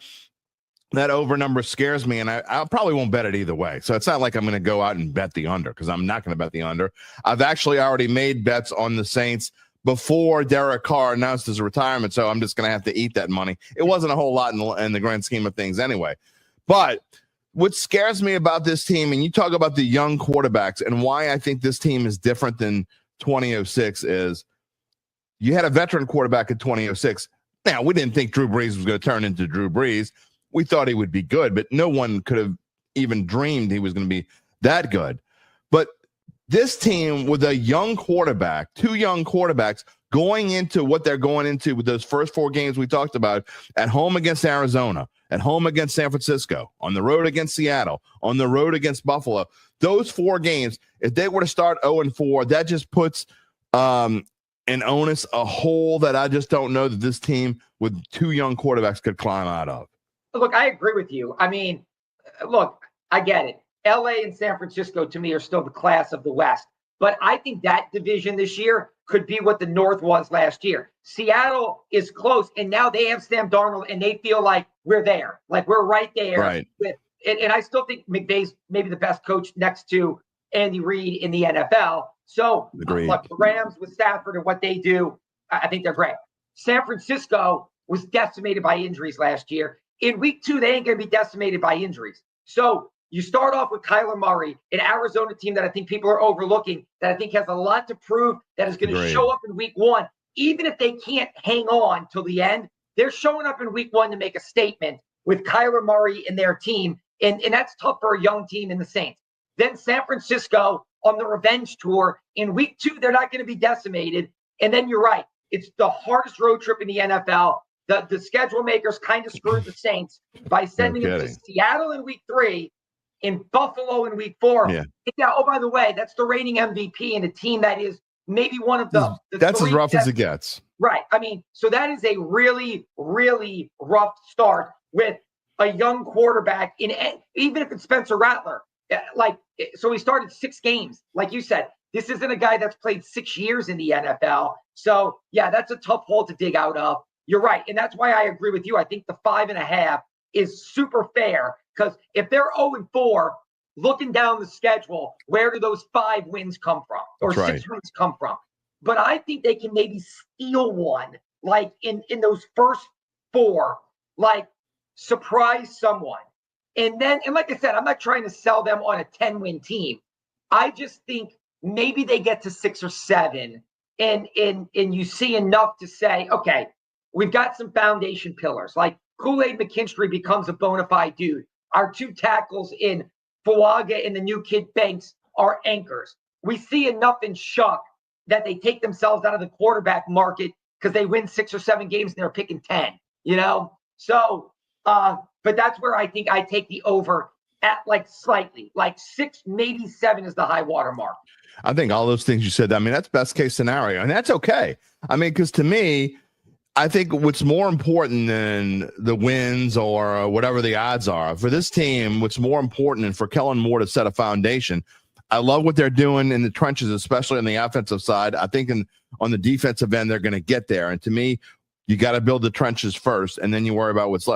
that over number scares me, and I probably won't bet it either way. So it's not like I'm going to go out and bet the under, because I'm not going to bet the under. I've actually already made bets on the Saints before Derek Carr announced his retirement, so I'm just going to have to eat that money. It wasn't a whole lot in the grand scheme of things anyway. But what scares me about this team, and you talk about the young quarterbacks and why I think this team is different than 2006, is you had a veteran quarterback in 2006. Now, we didn't think Drew Brees was going to turn into Drew Brees. We thought he would be good, but no one could have even dreamed he was going to be that good. But this team with a young quarterback, 2 young quarterbacks, going into what they're going into with those first 4 games we talked about, at home against Arizona, at home against San Francisco, on the road against Seattle, on the road against Buffalo, those 4 games, if they were to start 0-4, that just puts an onus, a hole that I just don't know that this team with 2 young quarterbacks could climb out of. Look, I agree with you. I mean, look, I get it. LA and San Francisco, to me, are still the class of the West. But I think that division this year could be what the North was last year. Seattle is close, and now they have Sam Darnold, and they feel like we're there. Like, we're right there. Right. And I still think McVay's maybe the best coach next to Andy Reid in the NFL. So, look, the Rams with Stafford and what they do, I think they're great. San Francisco was decimated by injuries last year. In week 2, they ain't going to be decimated by injuries. So you start off with Kyler Murray, an Arizona team that I think people are overlooking, that I think has a lot to prove, that is going to show up in week 1. Even if they can't hang on till the end, they're showing up in week 1 to make a statement with Kyler Murray and their team. And that's tough for a young team in the Saints. Then San Francisco on the revenge tour. In week 2, they're not going to be decimated. And then you're right. It's the hardest road trip in the NFL. The schedule makers kind of screwed the Saints by sending them to Seattle in week 3, in Buffalo in week 4. Yeah. Oh, by the way, that's the reigning MVP and a team that is maybe one of the that's as rough as it gets. Right. I mean, so that is a really, really rough start with a young quarterback, even if it's Spencer Rattler. So he started 6 games. Like you said, this isn't a guy that's played 6 years in the NFL. So, yeah, that's a tough hole to dig out of. You're right. And that's why I agree with you. I think the 5.5 is super fair, because if they're 0-4, looking down the schedule, where do those 5 wins come from, or 6 wins come from? But I think they can maybe steal one, like in those first 4, like surprise someone. And like I said, I'm not trying to sell them on a 10-win team. I just think maybe they get to 6 or 7 and you see enough to say, okay, we've got some foundation pillars. Like Kool-Aid McKinstry becomes a bona fide dude. Our 2 tackles in Fuaga and the new kid Banks are anchors. We see enough in Shough that they take themselves out of the quarterback market because they win 6 or 7 games and they're picking 10, you know? So, but that's where I think I take the over at like slightly, like 6, maybe 7 is the high water mark. I think all those things you said, I mean, that's best case scenario, and that's okay. I mean, because to me, I think what's more important than the wins or whatever the odds are for this team, what's more important, and for Kellen Moore to set a foundation. I love what they're doing in the trenches, especially on the offensive side. I think on the defensive end, they're going to get there. And to me, you got to build the trenches first, and then you worry about what's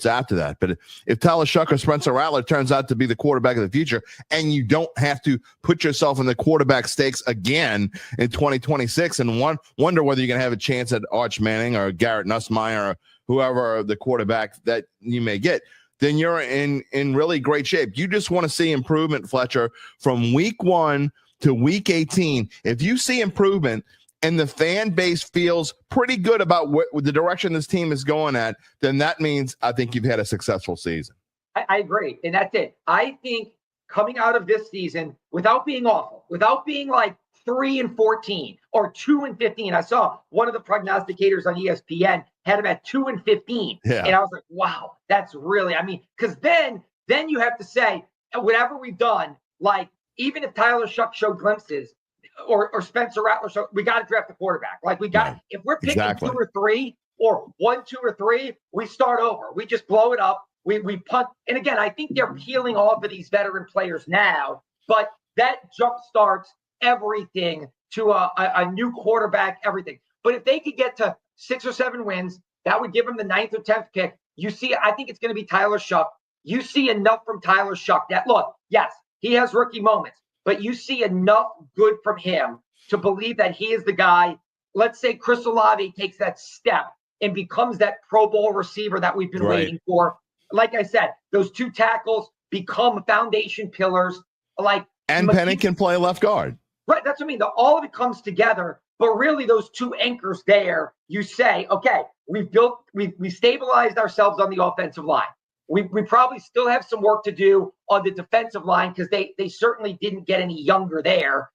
after that. But if Tyler Shough or Spencer Rattler turns out to be the quarterback of the future, and you don't have to put yourself in the quarterback stakes again in 2026 and wonder whether you're going to have a chance at Arch Manning or Garrett Nussmeier or whoever the quarterback that you may get, then you're in really great shape. You just want to see improvement, Fletcher, from week 1 to week 18. If you see improvement and the fan base feels pretty good about what the direction this team is going at, then that means I think you've had a successful season. I agree. And that's it. I think coming out of this season, without being awful, without being like 3-14 or 2-15. I saw one of the prognosticators on ESPN had him at 2-15. Yeah. And I was like, wow, that's really, because then you have to say, whatever we've done, like, even if Tyler Shough showed glimpses or Spencer Rattler, we got to draft a quarterback. Like, if we're picking 2 or 3 or 1, 2 or 3, we start over. We just blow it up. We punt. And again, I think they're peeling off of these veteran players now, but that jump starts everything to a new quarterback, everything. But if they could get to 6 or 7 wins, that would give them the 9th or 10th pick. You see, I think it's going to be Tyler Shough. You see enough from Tyler Shough that, look, yes, he has rookie moments, but you see enough good from him to believe that he is the guy. Let's say Chris Olave takes that step and becomes that Pro Bowl receiver that we've been waiting for. Like I said, those 2 tackles become foundation pillars. And Penny can play left guard. Right, that's what I mean. All of it comes together, but really those 2 anchors there, you say, okay, we stabilized ourselves on the offensive line. We probably still have some work to do on the defensive line because they certainly didn't get any younger there.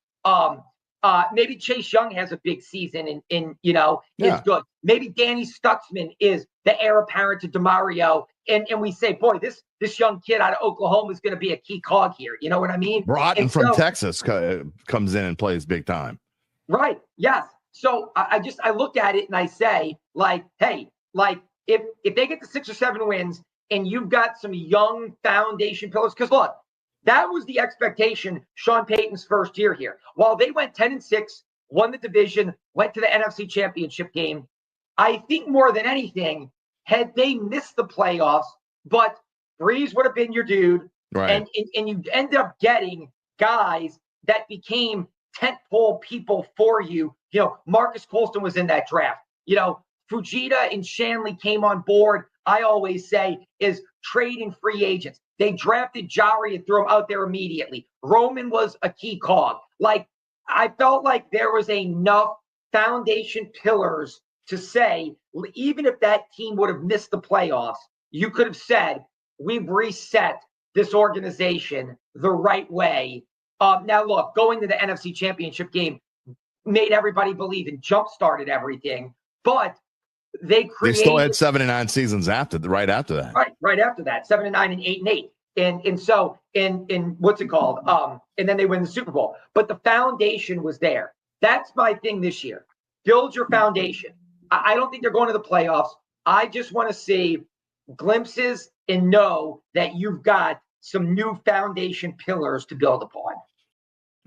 Maybe Chase Young has a big season and is good. Maybe Danny Stutzman is the heir apparent to DeMario. And we say, boy, this young kid out of Oklahoma is going to be a key cog here. You know what I mean? Broughton from Texas comes in and plays big time. Right. Yes. So I look at it and I say, hey, if they get to 6 or 7 wins and you've got some young foundation pillars, because look, that was the expectation Sean Payton's first year here. While they went 10-6, won the division, went to the NFC Championship game, I think more than anything, had they missed the playoffs, but Breeze would have been your dude, right? And you ended up getting guys that became tentpole people for you. Marcus Colston was in that draft. Fujita and Shanley came on board. I always say is trading free agents. They drafted Jari and threw him out there immediately. Roman was a key cog. I felt like there was enough foundation pillars to say, even if that team would have missed the playoffs, you could have said, we've reset this organization the right way. Now, look, going to the NFC Championship game made everybody believe and jump-started everything, but they still had 7 and 9 seasons right after that. Right after that, 7 and 9 and 8 and 8. And so in what's it called? And then they win the Super Bowl. But the foundation was there. That's my thing this year. Build your foundation. I don't think they're going to the playoffs. I just want to see glimpses and know that you've got some new foundation pillars to build upon.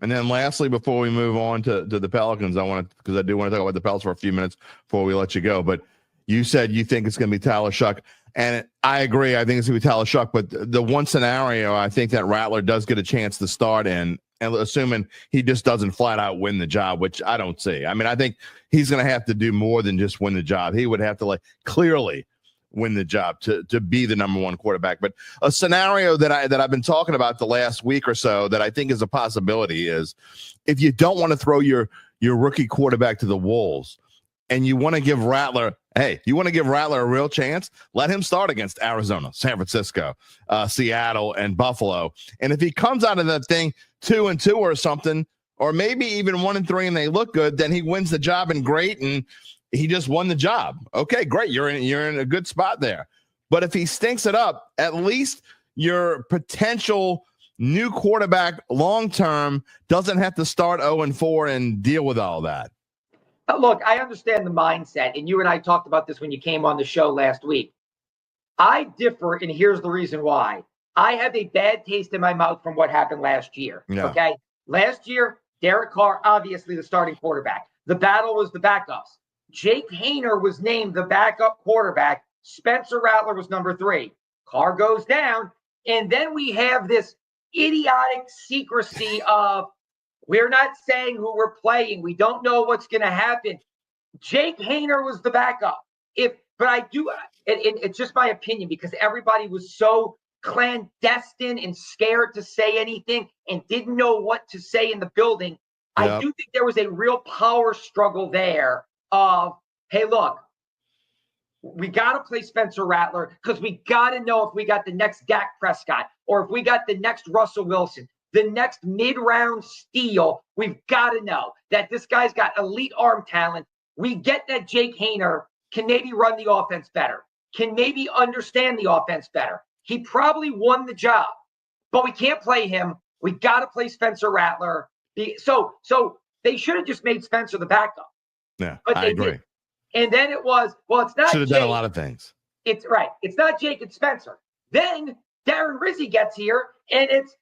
And then lastly, before we move on to the Pelicans, because I do want to talk about the Pelicans for a few minutes before we let you go. But you said you think it's going to be Tyler Shough. And I agree. I think it's going to be Tyler Shough. But the one scenario I think that Rattler does get a chance to start in, and assuming he just doesn't flat out win the job, which I don't see. I think he's going to have to do more than just win the job. He would have to clearly win the job to be the number 1 quarterback. But a scenario that I've been talking about the last week or so that I think is a possibility is if you don't want to throw your rookie quarterback to the wolves and you want to give Rattler a real chance, let him start against Arizona, San Francisco, Seattle, and Buffalo. And if he comes out of that thing 2-2 or something, or maybe even 1-3 and they look good, then he wins the job and great. And he just won the job. Okay, great. You're in a good spot there. But if he stinks it up, at least your potential new quarterback long-term doesn't have to start 0-4 and deal with all that. Look, I understand the mindset, and you and I talked about this when you came on the show last week. I differ, and here's the reason why. I have a bad taste in my mouth from what happened last year. Yeah. Okay? Last year, Derek Carr, obviously the starting quarterback. The battle was the backups. Jake Haener was named the backup quarterback. Spencer Rattler was number 3. Carr goes down, and then we have this idiotic secrecy of we're not saying who we're playing. We don't know what's going to happen. Jake Haener was the backup. It's just my opinion because everybody was so clandestine and scared to say anything and didn't know what to say in the building. Yep. I do think there was a real power struggle there of, hey, look, we got to play Spencer Rattler because we got to know if we got the next Dak Prescott or if we got the next Russell Wilson. the next mid-round steal, we've got to know that this guy's got elite arm talent. We get that Jake Haener can maybe run the offense better, can maybe understand the offense better. He probably won the job, but we can't play him. We got to play Spencer Rattler. So they should have just made Spencer the backup. Yeah, but I agree. Didn't. And then it was, well, it's not Should have Jake. done a lot of things. It's right. It's not Jake, it's Spencer. Then Darren Rizzi gets here, and it's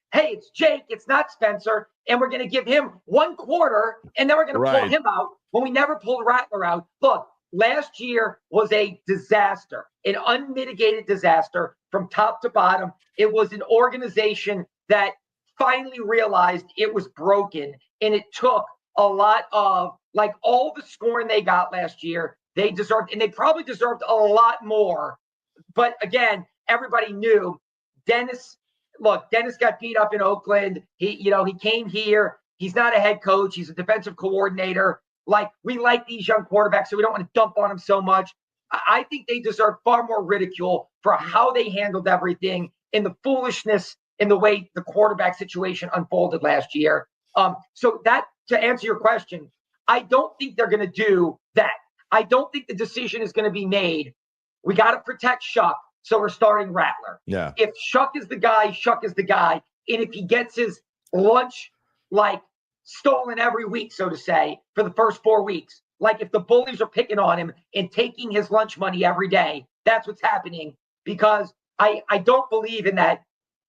Jake, it's not Spencer, and we're going to give him 1 quarter, and then we're going to pull him out when we never pulled Rattler out. Look, last year was a disaster, an unmitigated disaster from top to bottom. It was an organization that finally realized it was broken, and it took a lot of, like, all the scoring they got last year, they deserved, and they probably deserved a lot more. But again, everybody knew Dennis got beat up in Oakland. He came here. He's not a head coach. He's a defensive coordinator. Like, we like these young quarterbacks, so we don't want to dump on them so much. I think they deserve far more ridicule for how they handled everything and the foolishness in the way the quarterback situation unfolded last year. So that, to answer your question, I don't think they're going to do that. I don't think the decision is going to be made. We got to protect Shough, so we're starting Rattler. Yeah. If Shough is the guy, Shough is the guy. And if he gets his lunch, like, stolen every week, so to say, for the first 4 weeks, like if the bullies are picking on him and taking his lunch money every day, that's what's happening. Because I don't believe in that.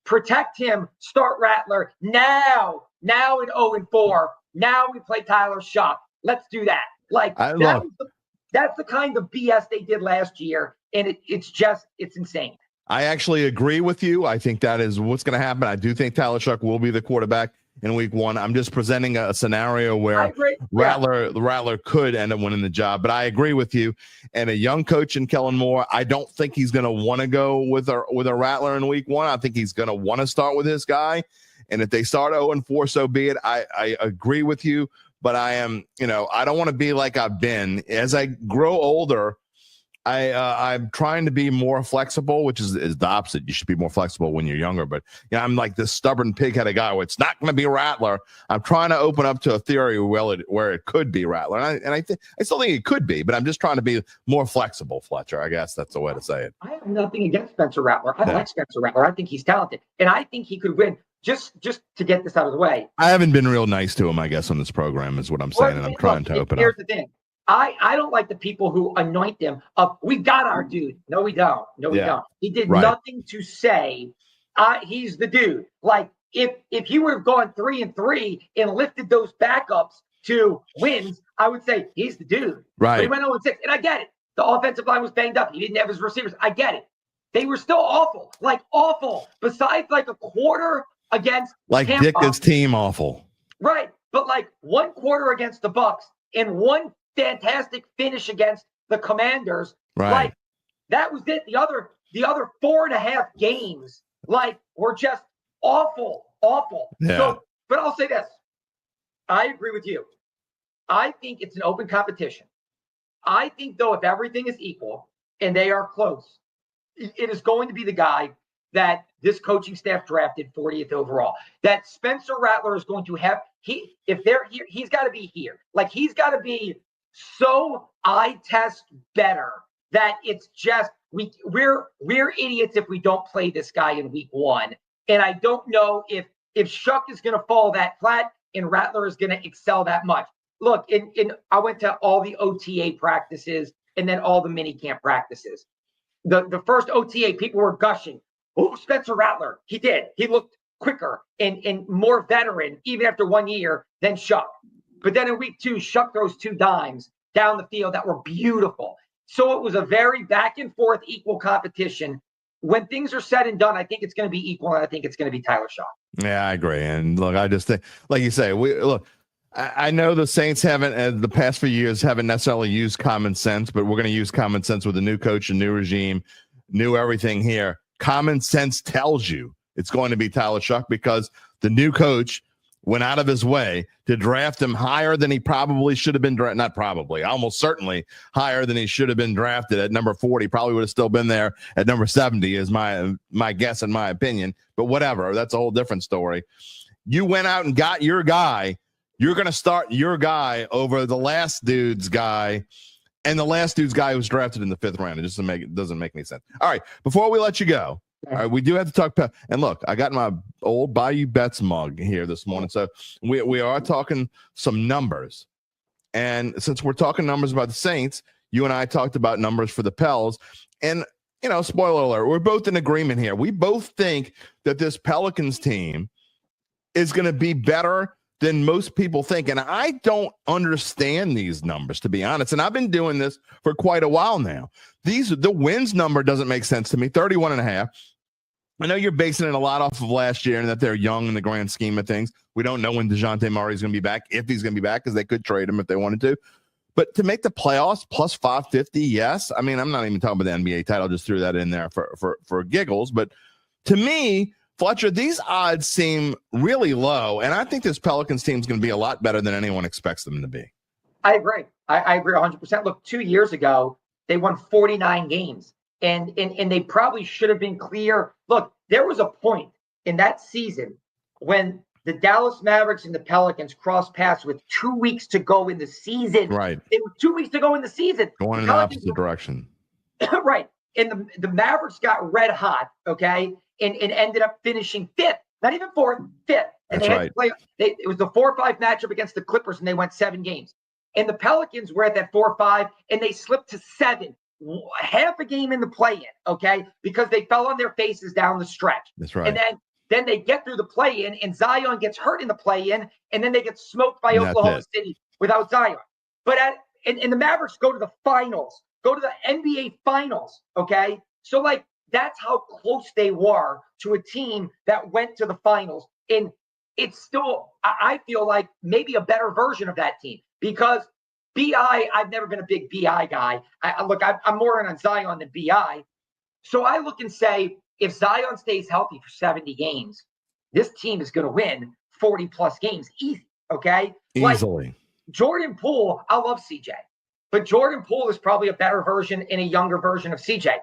Protect him, start Rattler now in 0-4. Now we play Tyler Shough. Let's do that. Like, that's the kind of BS they did last year, and it's insane. I actually agree with you. I think that is what's going to happen. I do think Tyler Shough will be the quarterback in week 1. I'm just presenting a scenario where Rattler could end up winning the job, but I agree with you. And a young coach in Kellen Moore, I don't think he's going to want to go with a Rattler in week 1. I think he's going to want to start with his guy. And if they start 0-4, so be it. I agree with you, but I am, I don't want to be like I've been. As I grow older, I'm trying to be more flexible, which is the opposite. You should be more flexible when you're younger. But I'm like this stubborn pig-headed guy where it's not going to be Rattler. I'm trying to open up to a theory where it could be Rattler, and I still think it could be. But I'm just trying to be more flexible, Fletcher. I guess that's the way to say it. I have nothing against Spencer Rattler. I like Spencer Rattler. I think he's talented, and I think he could win. Just to get this out of the way, I haven't been real nice to him, I guess, on this program is what I'm saying, and I'm trying to open up. Here's the thing. I don't like the people who anoint him up. We got our dude. No, we don't. No, we don't. He did nothing to say he's the dude. Like, if he would have gone 3-3 and lifted those backups to wins, I would say he's the dude. Right. But he went 0-6, and I get it. The offensive line was banged up. He didn't have his receivers. I get it. They were still awful. Like, awful. Besides, like, a quarter against Tampa. Dick's team awful. Right. But, like, 1 quarter against the Bucs and 1 fantastic finish against the Commanders. Right. Like, that was it. The other 4.5 games, like, were just awful. Yeah. So, but I'll say this. I agree with you. I think it's an open competition. I think, though, if everything is equal and they are close, it is going to be the guy that this coaching staff drafted 40th overall. That Spencer Rattler is going to have. If they're here, he's got to be here. Like, he's got to be so eye test better that it's just we're idiots if we don't play this guy in week 1. And I don't know if Shough is going to fall that flat and Rattler is going to excel that much. Look, I went to all the OTA practices and then all the mini camp practices. The first OTA, people were gushing. Oh, Spencer Rattler, he did. He looked quicker and more veteran even after 1 year than Shough. But then in week 2, Shough throws 2 dimes down the field that were beautiful. So it was a very back and forth equal competition. When things are said and done, I think it's going to be equal, and I think it's going to be Tyler Shough. Yeah, I agree. And look, I just think, like you say, I know the Saints haven't, the past few years, haven't necessarily used common sense, but we're going to use common sense with a new coach, a new regime, new everything here. Common sense tells you it's going to be Tyler Shough because the new coach went out of his way to draft him higher than he probably should have been not probably, almost certainly higher than he should have been drafted at number 40. Probably would have still been there at number 70 is my guess and my opinion, but whatever. That's a whole different story. you went out and got your guy, you're going to start your guy over the last dude's guy, and the last dude's guy was drafted in the 5th round. It doesn't make any sense. All right, before we let you go, all right, we do have to talk. And look, I got my old Bayou Bets mug here this morning, so we are talking some numbers. And since we're talking numbers about the Saints, you and I talked about numbers for the Pels. And, spoiler alert, we're both in agreement here. We both think that this Pelicans team is going to be better than most people think. And I don't understand these numbers, to be honest. And I've been doing this for quite a while now. The wins number doesn't make sense to me, 31.5. I know you're basing it a lot off of last year and that they're young in the grand scheme of things. We don't know when DeJounte Murray is going to be back, if he's going to be back, because they could trade him if they wanted to. But to make the playoffs plus 550, yes. I mean, I'm not even talking about the NBA title. Just threw that in there for giggles. But to me, Fletcher, these odds seem really low. And I think this Pelicans team is going to be a lot better than anyone expects them to be. I agree. I agree 100%. Look, 2 years ago, they won 49 games. And they probably should have been clear. Look, there was a point in that season when the Dallas Mavericks and the Pelicans crossed paths with 2 weeks to go in the season. Right. It was 2 weeks to go in the season. Going in the opposite direction. Right. And the Mavericks got red hot, okay, and ended up finishing 5th. Not even 4th, 5th. And That's they had right. to play. It was the 4-5 matchup against the Clippers, and they went 7 games. And the Pelicans were at that 4-5, and they slipped to 7. Half a game in the play-in, okay, because they fell on their faces down the stretch. That's right. And then they get through the play-in, and Zion gets hurt in the play-in, and then they get smoked by Oklahoma City without Zion. But and the Mavericks go to the finals, go to the NBA finals, okay? So, that's how close they were to a team that went to the finals. And it's still, I feel like, maybe a better version of that team because I've never been a big BI guy. I'm more on Zion than BI. So I look and say, if Zion stays healthy for 70 games, this team is going to win 40-plus games. Easy, okay? Easily. Jordan Poole, I love CJ. But Jordan Poole is probably a better version and a younger version of CJ.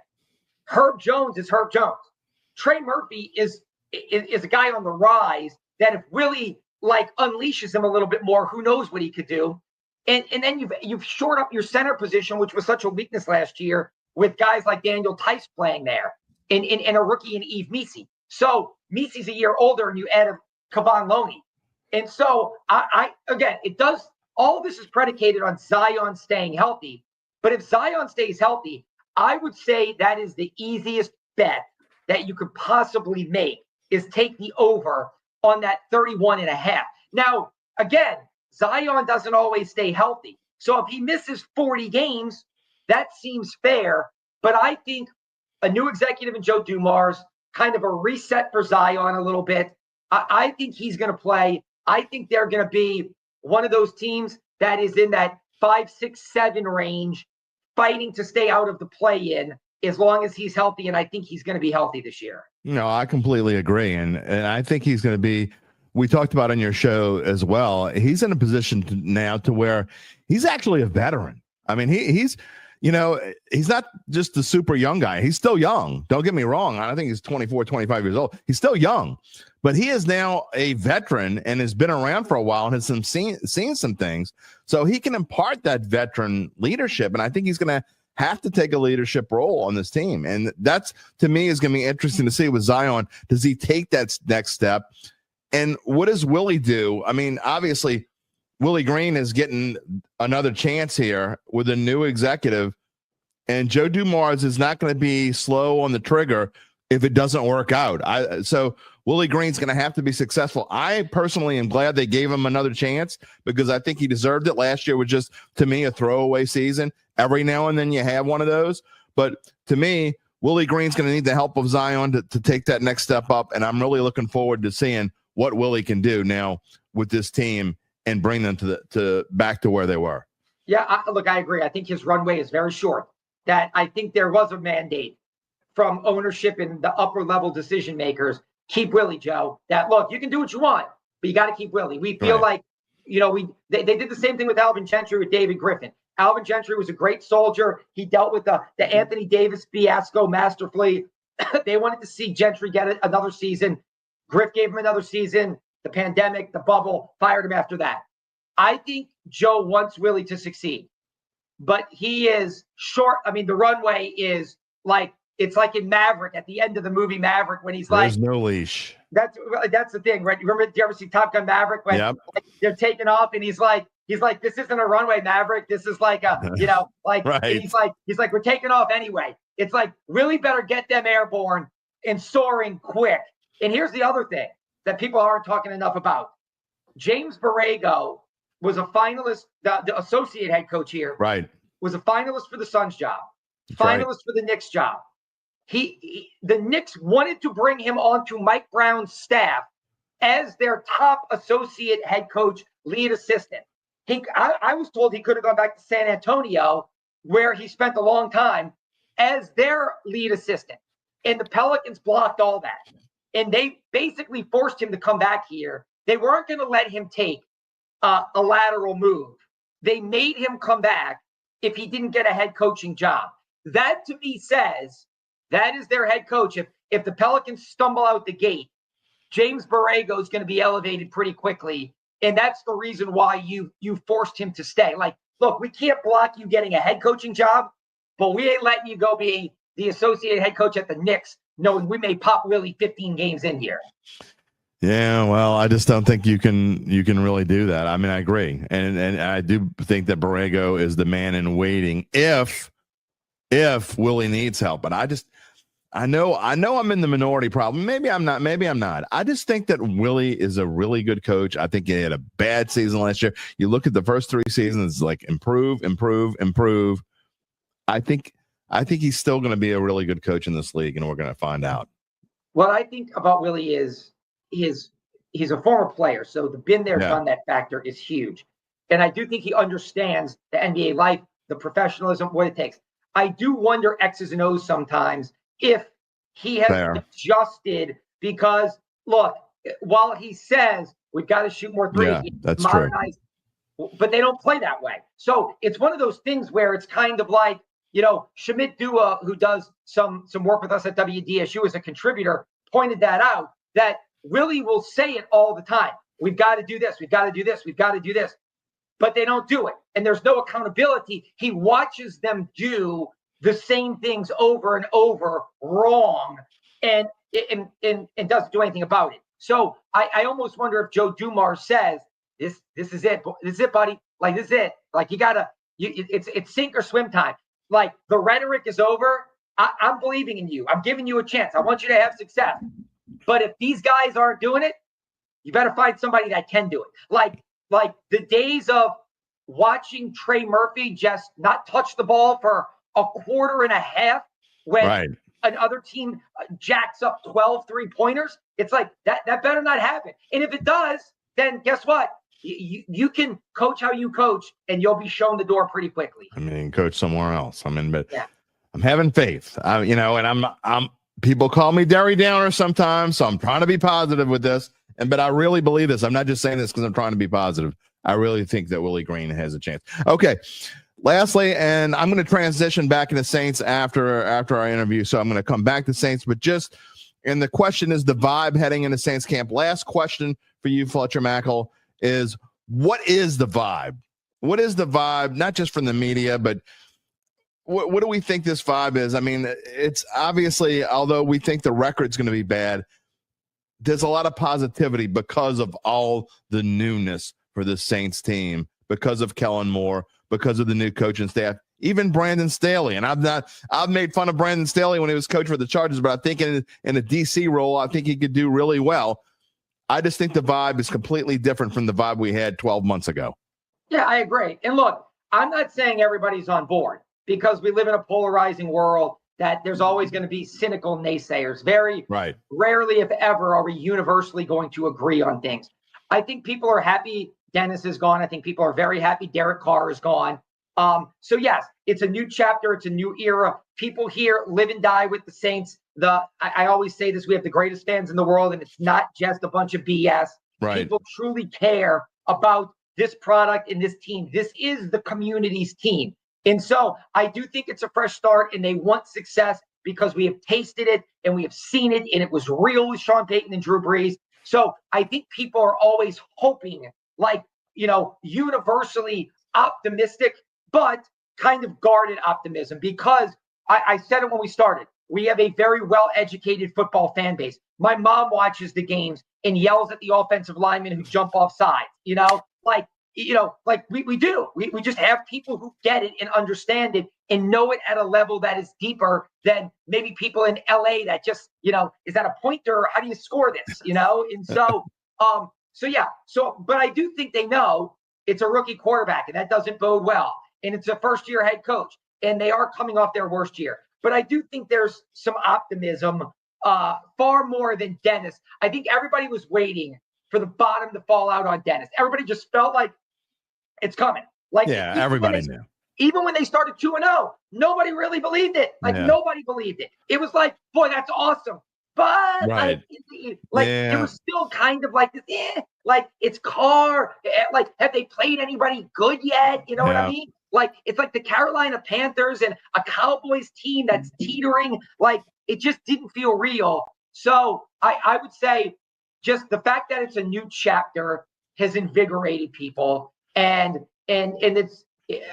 Herb Jones is Herb Jones. Trey Murphy is a guy on the rise that if Willie, unleashes him a little bit more, who knows what he could do. And then you've shored up your center position, which was such a weakness last year, with guys like Daniel Tice playing there, and a rookie in Yves Missi. So Missi's a year older, and you add a Kevon Looney. And so all of this is predicated on Zion staying healthy. But if Zion stays healthy, I would say that is the easiest bet that you could possibly make is take the over on that 31.5. Now, again, Zion doesn't always stay healthy. So if he misses 40 games, that seems fair. But I think a new executive in Joe Dumars, kind of a reset for Zion a little bit. I think he's going to play. I think they're going to be one of those teams that is in that 5, 6, 7 range, fighting to stay out of the play-in as long as he's healthy. And I think he's going to be healthy this year. No, I completely agree. And I think he's going to be, we talked about on your show as well, he's in a position now to where he's actually a veteran. I mean, he's not just a super young guy. He's still young. Don't get me wrong. I think he's 24, 25 years old. He's still young, but he is now a veteran and has been around for a while and has seen some things. So he can impart that veteran leadership. And I think he's going to have to take a leadership role on this team. And that's, to me, is going to be interesting to see with Zion. Does he take that next step? And what does Willie do? I mean, obviously, Willie Green is getting another chance here with a new executive, and Joe Dumars is not going to be slow on the trigger if it doesn't work out. So Willie Green's going to have to be successful. I personally am glad they gave him another chance because I think he deserved it. Last year was just, to me, a throwaway season. Every now and then you have one of those. But to me, Willie Green's going to need the help of Zion to take that next step up, and I'm really looking forward to seeing what Willie can do now with this team and bring them to back to where they were. Yeah, I agree. I think his runway is very short. That I think there was a mandate from ownership and the upper level decision makers. Keep Willie, Joe. That look, you can do what you want, but you got to keep Willie. We feel like, they did the same thing with Alvin Gentry with David Griffin. Alvin Gentry was a great soldier. He dealt with the Anthony Davis fiasco masterfully. They wanted to see Gentry get another season. Griff gave him another season. the pandemic, the bubble, fired him after that. I think Joe wants Willie to succeed, but he is short. I mean, the runway is like, it's like in Maverick, at the end of the movie Maverick, when he's There's like, no leash. That's the thing, right? You remember, do you ever see Top Gun Maverick when like, they're taking off and he's like, this isn't a runway, Maverick. This is like a, like, right. And he's like, we're taking off anyway. It's like, really better get them airborne and soaring quick. And here's the other thing that people aren't talking enough about. James Borrego was a finalist, the associate head coach here. Right. Was a finalist for the Suns job, That's finalist right. for the Knicks job. The Knicks wanted to bring him onto Mike Brown's staff as their top associate head coach, lead assistant. I was told he could have gone back to San Antonio, where he spent a long time, as their lead assistant. And the Pelicans blocked all that. And they basically forced him to come back here. They weren't going to let him take a lateral move. They made him come back if he didn't get a head coaching job. That to me says that is their head coach. If the Pelicans stumble out the gate, James Borrego is going to be elevated pretty quickly. And that's the reason why you forced him to stay. Like, look, we can't block you getting a head coaching job, but we ain't letting you go be the associate head coach at the Knicks, knowing we may pop Willie 15 games in here. Yeah, well, I just don't think you can really do that. I mean, I agree. And I do think that Borrego is the man in waiting if Willie needs help. But I know I'm in the minority problem. Maybe I'm not. I just think that Willie is a really good coach. I think he had a bad season last year. You look at the first 3 seasons, like improve. I think he's still going to be a really good coach in this league, and we're going to find out. What I think about Willie is he's a former player, so the been there, done that factor is huge. And I do think he understands the NBA life, the professionalism, what it takes. I do wonder X's and O's sometimes if he has adjusted, because look, while he says we've got to shoot more threes, that's true, but they don't play that way. So it's one of those things where it's kind of like, Shamit Dua, who does some work with us at WDSU as a contributor, pointed that out, that Willie will say it all the time. We've got to do this. We've got to do this. We've got to do this. But they don't do it. And there's no accountability. He watches them do the same things over and over wrong and doesn't do anything about it. So I almost wonder if Joe Dumars says, this is it. This is it, buddy. Like, this is it. Like, it's sink or swim time. Like, the rhetoric is over. I'm believing in you. I'm giving you a chance. I want you to have success. But if these guys aren't doing it, you better find somebody that can do it. Like the days of watching Trey Murphy just not touch the ball for a quarter and a half when another team jacks up 12 3-pointers. It's like that better not happen. And if it does, then guess what? You can coach how you coach, and you'll be shown the door pretty quickly. I mean, coach somewhere else. But I'm having faith. And I'm people call me Derry Downer sometimes, so I'm trying to be positive with this. But I really believe this. I'm not just saying this because I'm trying to be positive. I really think that Willie Green has a chance. Okay. Lastly, and I'm going to transition back into Saints after our interview, so I'm going to come back to Saints. But and the question is the vibe heading into Saints camp. Last question for you, Fletcher Mackel, is what is the vibe? What is the vibe, not just from the media, but what do we think this vibe is? I mean, it's obviously, although we think the record's going to be bad, there's a lot of positivity because of all the newness for the Saints team, because of Kellen Moore, because of the new coaching staff, even Brandon Staley. And I've made fun of Brandon Staley when he was coach for the Chargers, but I think in a DC role, I think he could do really well. I just think the vibe is completely different from the vibe we had 12 months ago. Yeah, I agree. And look, I'm not saying everybody's on board, because we live in a polarizing world that there's always going to be cynical naysayers. Very rarely, if ever, are we universally going to agree on things. I think people are happy Dennis is gone. I think people are very happy Derek Carr is gone. So yes, it's a new chapter. It's a new era. People here live and die with the Saints. I always say this, we have the greatest fans in the world, and it's not just a bunch of BS. People truly care about this product and this team. This is the community's team. And so I do think it's a fresh start, and they want success because we have tasted it and we have seen it, and it was real with Sean Payton and Drew Brees. So I think people are always hoping, like, universally optimistic, but kind of guarded optimism, because I said it when we started. We have a very well-educated football fan base. My mom watches the games and yells at the offensive linemen who jump off sides, like we do. We just have people who get it and understand it and know it at a level that is deeper than maybe people in LA that just, is that a pointer? How do you score this? And so, but I do think they know it's a rookie quarterback, and that doesn't bode well. And it's a first-year head coach, and they are coming off their worst year. But I do think there's some optimism, far more than Dennis. I think everybody was waiting for the bottom to fall out on Dennis. Everybody just felt like it's coming. Like, everybody knew. Even when they started 2-0, nobody really believed it. Nobody believed it. It was like, boy, that's awesome. But right. It was still kind of like this, like it's Carr. Like, have they played anybody good yet? You know what I mean? Like, it's like the Carolina Panthers and a Cowboys team that's teetering. Like, it just didn't feel real. So I would say just the fact that it's a new chapter has invigorated people. And it's,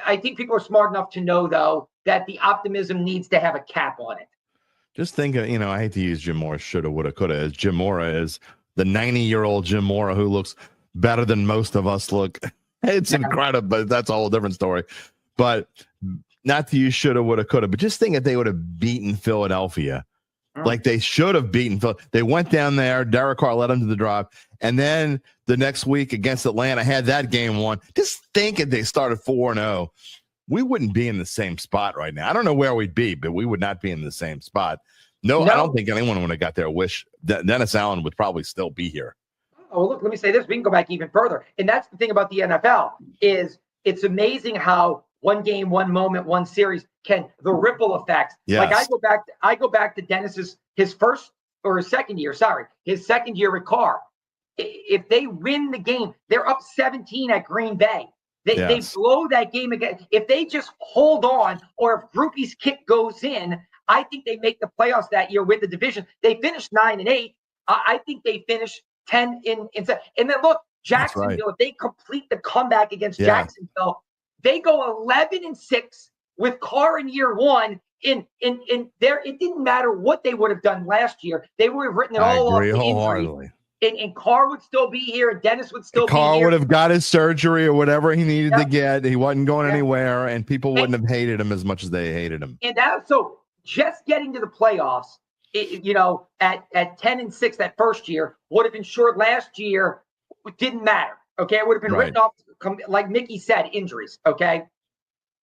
I think people are smart enough to know, though, that the optimism needs to have a cap on it. Just think of, I hate to use Jim Mora, shoulda, woulda, coulda, as Jim Mora is the 90-year-old Jim Mora who looks better than most of us look. It's incredible, but that's a whole different story. But not to use shoulda, woulda, coulda, but just think if they would have beaten Philadelphia, like they should have beaten Philadelphia. They went down there, Derek Carr led them to the drive, and then the next week against Atlanta had that game won. Just think if they started 4-0, we wouldn't be in the same spot right now. I don't know where we'd be, but we would not be in the same spot. No, I don't think anyone would have got their wish. Dennis Allen would probably still be here. Oh, look, let me say this. We can go back even further. And that's the thing about the NFL is it's amazing how one game, one moment, one series the ripple effects. Yes. Like I go back to Dennis's his second year with Carr. If they win the game, they're up 17 at Green Bay. They blow that game again. If they just hold on, or if Groupie's kick goes in, I think they make the playoffs that year with the division. They finished 9-8. I think they finish 10 in 7. And then look, Jacksonville, if they complete the comeback against Jacksonville, they go 11-6 with Carr in year one. In there, it didn't matter what they would have done last year. They would have written it all off. I agree wholeheartedly. And Carr would still be here, and Dennis would still be here. Carr would have got his surgery or whatever he needed to get. He wasn't going anywhere, and people wouldn't have hated him as much as they hated him. And so just getting to the playoffs, at 10-6 that first year would have ensured last year it didn't matter. Okay, it would have been written off, like Mickey said, injuries. Okay,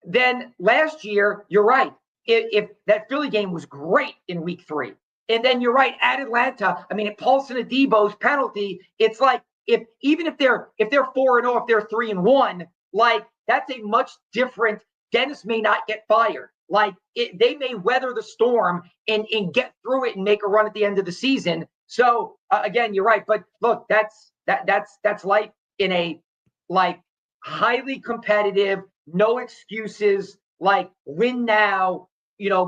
then last year, you're right. If that Philly game was great in week 3. And then you're right, at Atlanta, I mean, at Paulson Adebo's penalty, it's like even if they're 4-0, if they're 3-1, like that's a much different. Dennis may not get fired. Like they may weather the storm and get through it and make a run at the end of the season. So again, you're right. But look, that's life in a like highly competitive, no excuses, like win now,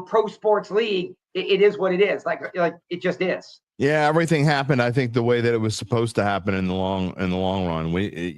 pro sports league. It is what it is. Like it just is. Yeah, everything happened, I think, the way that it was supposed to happen in the long run. We,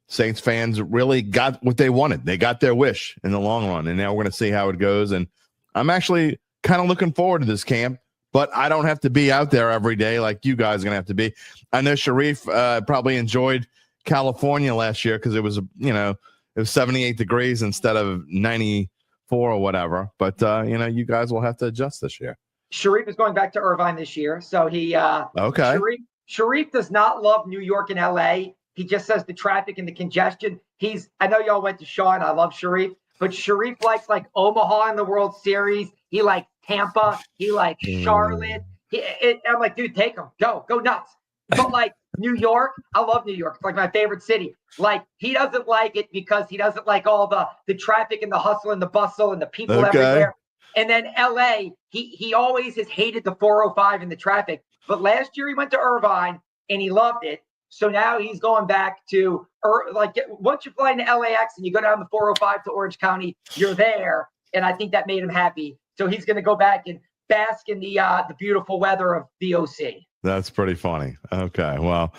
Saints fans really got what they wanted. They got their wish in the long run, and now we're going to see how it goes. And I'm actually kind of looking forward to this camp, but I don't have to be out there every day like you guys are going to have to be. I know Sharif probably enjoyed California last year because it was, it was 78 degrees instead of 94 or whatever. But, you guys will have to adjust this year. Sharif is going back to Irvine this year. So he okay. Sharif does not love New York and LA. He just says the traffic and the congestion. I know y'all went to Shough, and I love Sharif, but Sharif likes like Omaha in the World Series. He likes Tampa. He likes Charlotte. I'm like, dude, take him. Go nuts. But like New York, I love New York. It's like my favorite city. Like he doesn't like it because he doesn't like all the traffic and the hustle and the bustle and the people everywhere. And then LA, he always has hated the 405 and the traffic. But last year he went to Irvine and he loved it. So now he's going back to once you fly into LAX and you go down the 405 to Orange County, you're there. And I think that made him happy. So he's going to go back and bask in the beautiful weather of the OC. That's pretty funny. Okay, well,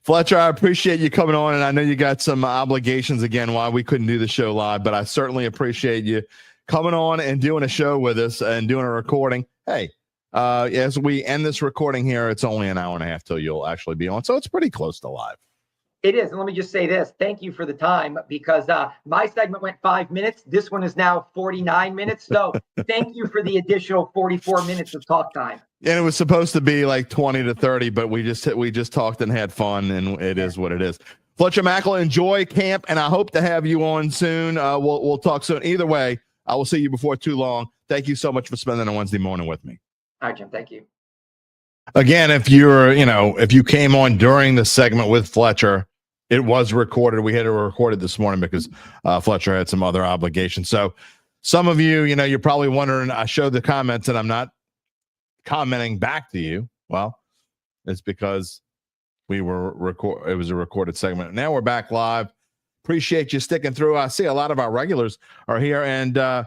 Fletcher, I appreciate you coming on, and I know you got some obligations again why we couldn't do the show live, but I certainly appreciate you coming on and doing a show with us and doing a recording. Hey, as we end this recording here, it's only an hour and a half till you'll actually be on, so it's pretty close to live. It is. And let me just say this. Thank you for the time, because my segment went 5 minutes. This one is now 49 minutes. So thank you for the additional 44 minutes of talk time. And it was supposed to be like 20 to 30, but we just talked and had fun, and it is what it is. Fletcher Mackel, enjoy camp, and I hope to have you on soon. We'll talk soon. Either way, I will see you before too long. Thank you so much for spending a Wednesday morning with me. All right, Jim. Thank you. Again, if you came on during the segment with Fletcher, it was recorded. We had to record it this morning because Fletcher had some other obligations. So some of you, you're probably wondering, I showed the comments and I'm not commenting back to you. Well, it's because it was a recorded segment. Now we're back live. Appreciate you sticking through. I see a lot of our regulars are here, and I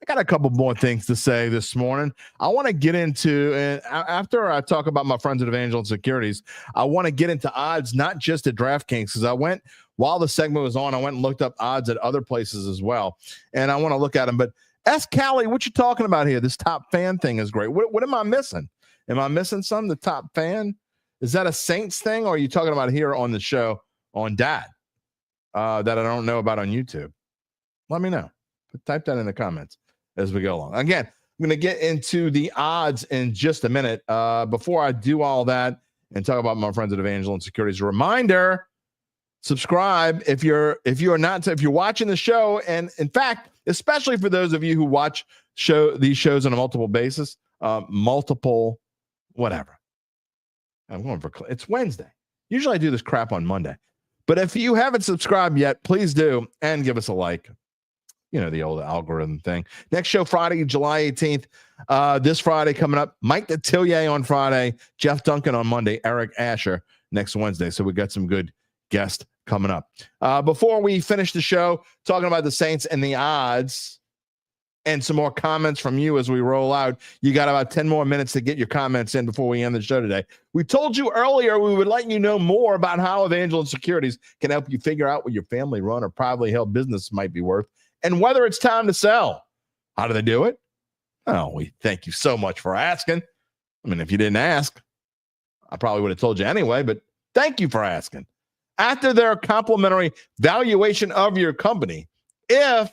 got a couple more things to say this morning. I want to get into, and after I talk about my friends at Evangeline Securities, I want to get into odds, not just at DraftKings, because while the segment was on, I went and looked up odds at other places as well, and I want to look at them. But Callie, what you talking about here? This top fan thing is great. What am I missing? Am I missing something? The top fan? Is that a Saints thing, or are you talking about here on the show on Dat that I don't know about on YouTube? Let me know. Type that in the comments as we go along. Again, I'm going to get into the odds in just a minute. Before I do all that and talk about my friends at Evangeline Securities, reminder: subscribe if you're watching the show, and in fact, especially for those of you who watch these shows on a multiple basis, whatever. It's Wednesday. Usually I do this crap on Monday, but if you haven't subscribed yet, please do and give us a like. The old algorithm thing. Next show Friday, July 18th. This Friday coming up, Mike Detillier on Friday, Jeff Duncan on Monday, Eric Asher next Wednesday. So we got some good guests coming up. Before we finish the show, talking about the Saints and the odds and some more comments from you as we roll out. You got about 10 more minutes to get your comments in before we end the show today. We told you earlier we would let you know more about how Evangeline Securities can help you figure out what your family run or privately held business might be worth and whether it's time to sell. How do they do it? Oh, we thank you so much for asking. I mean, if you didn't ask, I probably would have told you anyway, but thank you for asking. After their complimentary valuation of your company, if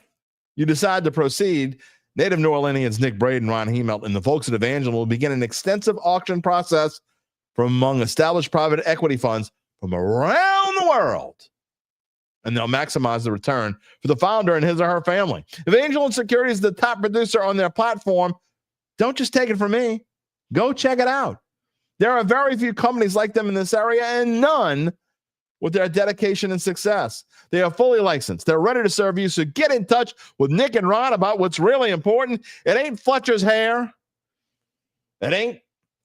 you decide to proceed, native New Orleanians Nick Braden, Ron Hemelt, and the folks at Evangeline will begin an extensive auction process from among established private equity funds from around the world. And they'll maximize the return for the founder and his or her family. Evangeline Securities is the top producer on their platform. Don't just take it from me. Go check it out. There are very few companies like them in this area, and none with their dedication and success. They are fully licensed. They're ready to serve you, so get in touch with Nick and Ron about what's really important. It ain't Fletcher's hair. It ain't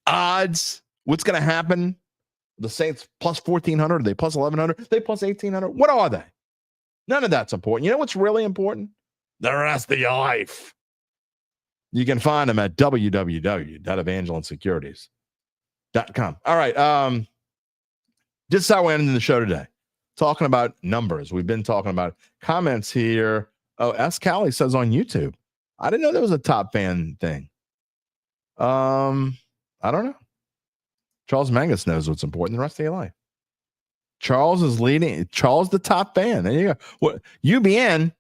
odds. What's going to happen? The Saints plus 1,400? Are they plus 1,100? Are they plus 1,800? What are they? None of that's important. You know what's really important? The rest of your life. You can find them at www.evangelinesecurities.com. All right. Just how we're ending the show today. Talking about numbers. We've been talking about comments here. Oh, Callie says on YouTube. I didn't know there was a top fan thing. I don't know. Charles Mangus knows what's important the rest of your life. Charles is leading. Charles, the top fan. There you go. What UBN?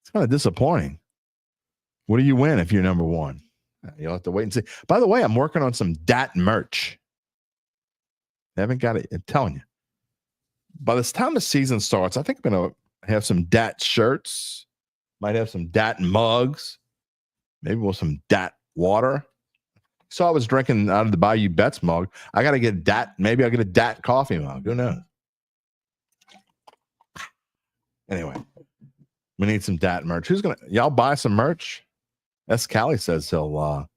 It's kind of disappointing. What do you win if you're number one? You'll have to wait and see. By the way, I'm working on some Dat merch. I haven't got it. I'm telling you. By the time the season starts, I think I'm going to have some Dat shirts. Might have some Dat mugs. Maybe with some Dat water. So I was drinking out of the Bayou Bets mug. I got to get Dat. Maybe I'll get a Dat coffee mug. Who knows? Anyway, we need some Dat merch. Y'all buy some merch? Callie says he'll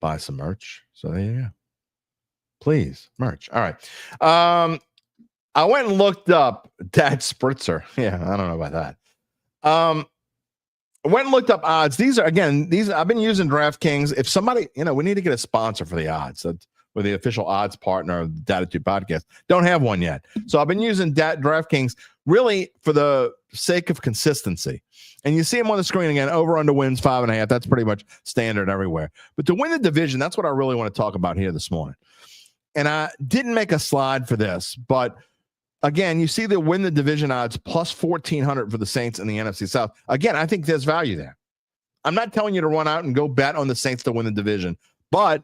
buy some merch. So there you go. Please, merch. All right. I went and looked up Dat Spritzer. Yeah, I don't know about that. I went and looked up odds. These I've been using DraftKings. If somebody, we need to get a sponsor for the odds. We're the official odds partner of the Dattitude podcast. Don't have one yet. So I've been using DraftKings really for the sake of consistency. And you see them on the screen again, over under wins 5.5. That's pretty much standard everywhere. But to win the division, that's what I really want to talk about here this morning. And I didn't make a slide for this, but again, you see the win the division odds plus 1,400 for the Saints in the NFC South. Again, I think there's value there. I'm not telling you to run out and go bet on the Saints to win the division, but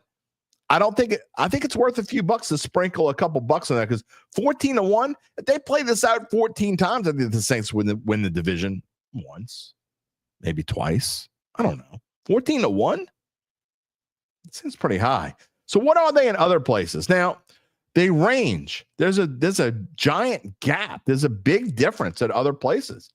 I think it's worth a few bucks to sprinkle a couple bucks on that, because 14-1, if they play this out 14 times, I think the Saints win the division once, maybe twice. I don't know. 14-1? It seems pretty high. So what are they in other places? Now, they range. There's a giant gap. There's a big difference at other places.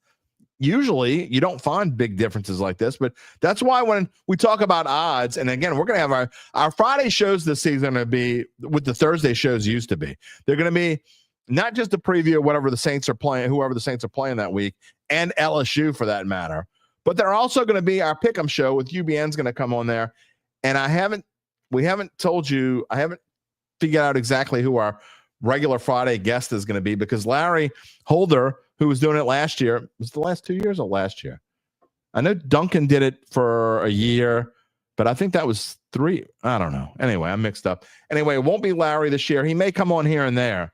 Usually you don't find big differences like this, but that's why when we talk about odds, and again, we're going to have our Friday shows this season to be what the Thursday shows used to be. They're going to be not just a preview of whatever the Saints are playing, whoever the Saints are playing that week, and LSU for that matter, but they're also going to be our Pick'em show with UBN's going to come on there. And I haven't figured out exactly who our regular Friday guest is going to be, because Larry Holder, who was doing it last year, was the last 2 years or last year? I know Duncan did it for a year, but I think that was 3. I don't know. Anyway, I'm mixed up. Anyway, it won't be Larry this year. He may come on here and there,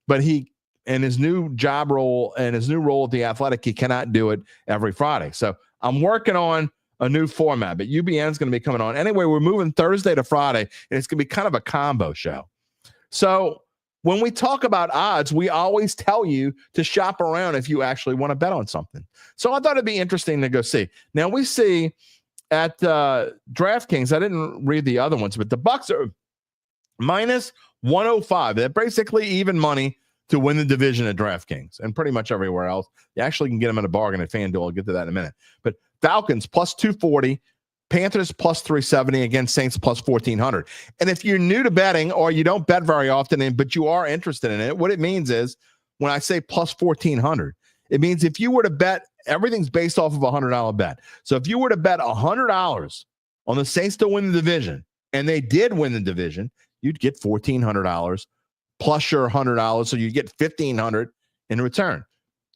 but he, in his new job role and his new role at the Athletic, he cannot do it every Friday. So I'm working on a new format, but UBN is going to be coming on. Anyway, we're moving Thursday to Friday, and it's going to be kind of a combo show. So when we talk about odds, we always tell you to shop around if you actually want to bet on something. So I thought it'd be interesting to go see. Now we see at DraftKings, I didn't read the other ones, but the Bucks are minus 105. They're basically even money to win the division at DraftKings, and pretty much everywhere else. You actually can get them at a bargain at FanDuel. I'll get to that in a minute. But Falcons plus 240. Panthers plus 370, against Saints plus 1,400. And if you're new to betting, or you don't bet very often, but you are interested in it, what it means is, when I say plus 1,400, it means if you were to bet, everything's based off of a $100 bet. So if you were to bet $100 on the Saints to win the division, and they did win the division, you'd get $1,400 plus your $100. So you get $1,500 in return.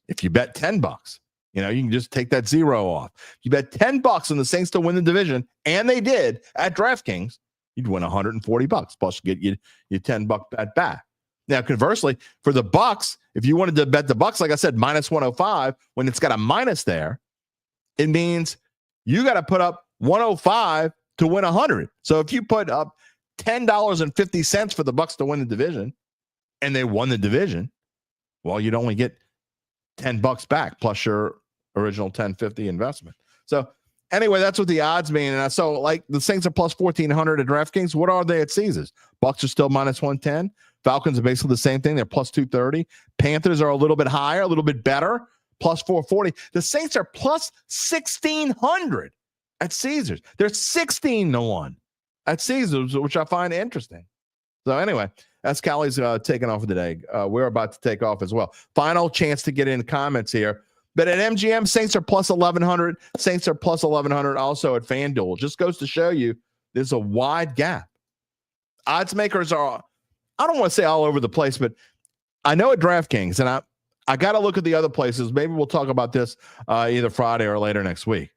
If you bet $10, you can just take that zero off. You bet $10 on the Saints to win the division, and they did at DraftKings, you'd win $140 plus you get your $10 bet back. Now, conversely, for the Bucks, if you wanted to bet the Bucks, like I said, minus 105, when it's got a minus there, it means you got to put up 105 to win 100. So if you put up $10.50 for the Bucks to win the division, and they won the division, well, you'd only get $10 back plus your original $10.50 investment. So anyway, that's what the odds mean. And so, like, the Saints are plus 1,400 at DraftKings. What are they at Caesars? Bucks are still minus 110. Falcons are basically the same thing. They're plus 230. Panthers are a little bit higher, a little bit better, plus 440. The Saints are plus 1,600 at Caesars. They're 16-1 at Caesars, which I find interesting. So anyway, that's Callie's taking off for the day. We're about to take off as well. Final chance to get in comments here. But at MGM, Saints are plus 1,100. Saints are plus 1,100 also at FanDuel. Just goes to show you there's a wide gap. Odds makers are, I don't want to say all over the place, but I know at DraftKings, and I got to look at the other places. Maybe we'll talk about this either Friday or later next week.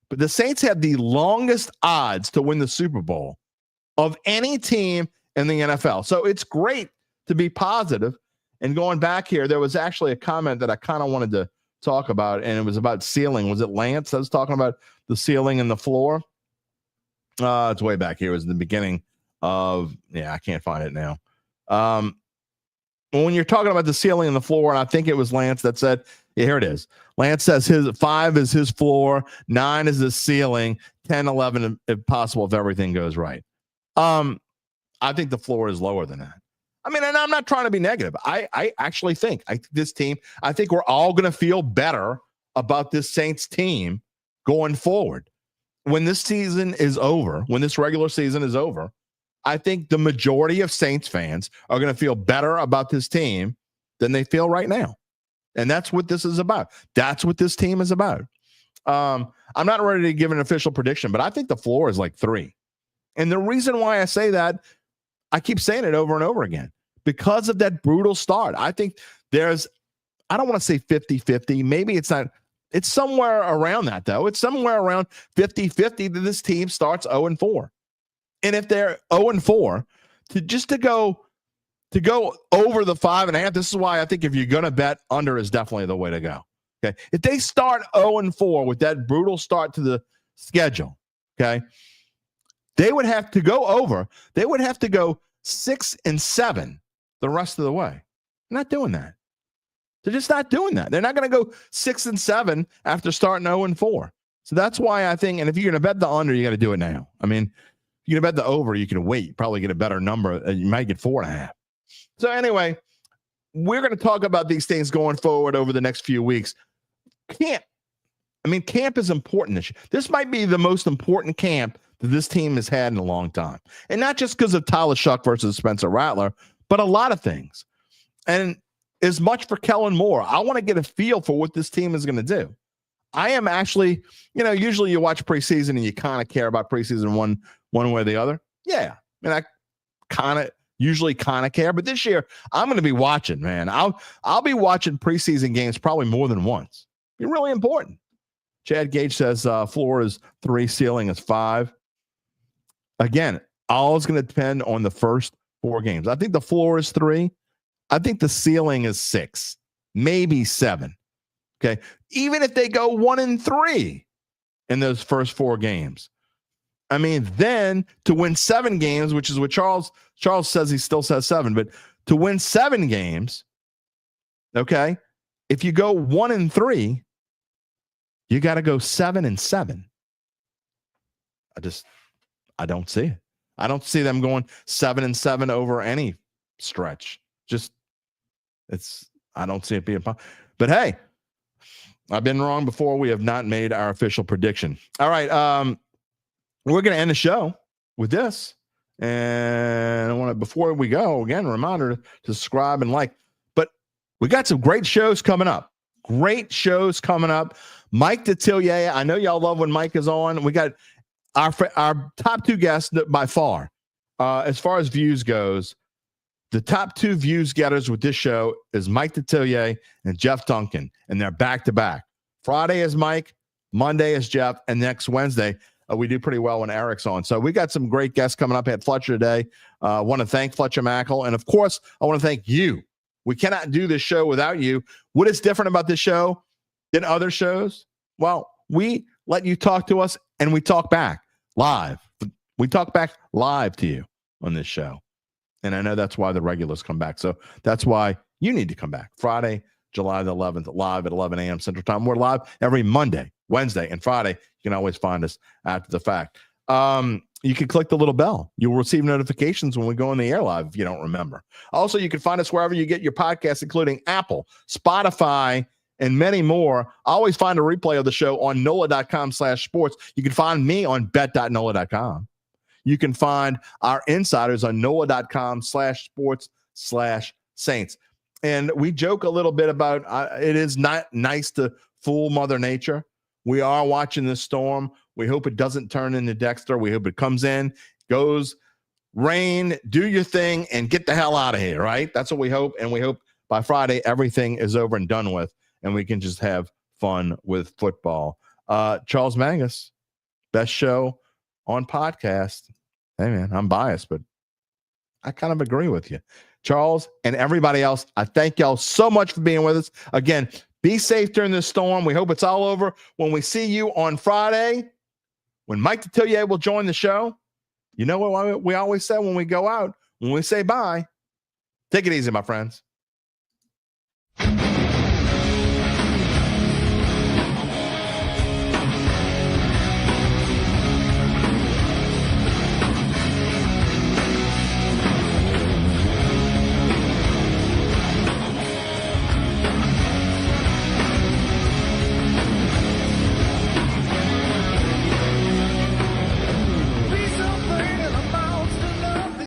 But the Saints have the longest odds to win the Super Bowl of any team in the NFL. So it's great to be positive. And going back here, there was actually a comment that I kind of wanted to talk about, and it was about ceiling. Was it Lance that was talking about the ceiling and the floor? It's way back here. It was the beginning of, I can't find it now. When you're talking about the ceiling and the floor, and I think it was Lance that said, here it is. Lance says his 5 is his floor, 9 is his ceiling, 10, 11, if possible, if everything goes right. I think the floor is lower than that. I mean, and I'm not trying to be negative. I actually think this team, I think we're all going to feel better about this Saints team going forward. When this season is over, when this regular season is over, I think the majority of Saints fans are going to feel better about this team than they feel right now. And that's what this is about. That's what this team is about. I'm not ready to give an official prediction, but I think the floor is like 3. And the reason why I say that, I keep saying it over and over again because of that brutal start. I think I don't want to say 50-50. Maybe it's not. It's somewhere around that, though. It's somewhere around 50-50 that this team starts 0-4. And if they're 0-4, to go over the 5.5, this is why I think if you're going to bet, under is definitely the way to go. Okay. If they start 0-4 with that brutal start to the schedule, okay, they would have to go over. They would have to go 6-7 the rest of the way. They're not doing that. They're just not doing that. They're not going to go 6-7 after starting 0-4. So that's why I think, and if you're going to bet the under, you got to do it now. I mean, if you're going to bet the over, you can wait. Probably get a better number. You might get 4.5. So anyway, we're going to talk about these things going forward over the next few weeks. Camp is important this year. This might be the most important camp that this team has had in a long time. And not just because of Tyler Shough versus Spencer Rattler, but a lot of things. And as much for Kellen Moore, I want to get a feel for what this team is going to do. I am actually, usually you watch preseason and you kind of care about preseason one way or the other. Yeah. I usually kind of care, but this year I'm going to be watching, man. I'll be watching preseason games probably more than once. It's really important. Chad Gage says floor is 3, ceiling is 5. Again, all is going to depend on the first 4 games. I think the floor is 3. I think the ceiling is 6, maybe 7. Okay. Even if they go 1-3 in those first 4 games. I mean, then to win 7 games, which is what Charles says, he still says 7, but to win 7 games, okay, if you go 1-3, you got to go 7-7. I don't see it. I don't see them going 7-7 over any stretch. I don't see it being possible. But hey, I've been wrong before. We have not made our official prediction. All right. We're going to end the show with this. And I want to, before we go, again, reminder to subscribe and like. But we got some great shows coming up. Mike Detillier. I know y'all love when Mike is on. We got our top 2 guests by far. As far as views goes, the top 2 views getters with this show is Mike Detillier and Jeff Duncan, and they're back-to-back. Friday is Mike, Monday is Jeff, and next Wednesday, we do pretty well when Eric's on. So we got some great guests coming up at Fletcher today. I want to thank Fletcher Mackel, and of course, I want to thank you. We cannot do this show without you. What is different about this show than other shows? Well, we let you talk to us, and we talk back live. We talk back live to you on this show. And I know that's why the regulars come back. So that's why you need to come back. Friday, July the 11th, live at 11 a.m. Central Time. We're live every Monday, Wednesday, and Friday. You can always find us after the fact. You can click the little bell. You'll receive notifications when we go on the air live if you don't remember. Also, you can find us wherever you get your podcasts, including Apple, Spotify, and many more. Always find a replay of the show on NOLA.com/sports. You can find me on bet.NOLA.com. You can find our insiders on NOLA.com/sports/Saints. And we joke a little bit about it is not nice to fool Mother Nature. We are watching this storm. We hope it doesn't turn into Dexter. We hope it comes in, goes, rain, do your thing, and get the hell out of here, right? That's what we hope. And we hope by Friday everything is over and done with, and we can just have fun with football. Charles Mangus, best show on podcast. Hey, man, I'm biased, but I kind of agree with you. Charles and everybody else, I thank y'all so much for being with us. Again, be safe during this storm. We hope it's all over when we see you on Friday, when Mike Detillier will join the show. You know what we always say when we go out, when we say bye, take it easy, my friends.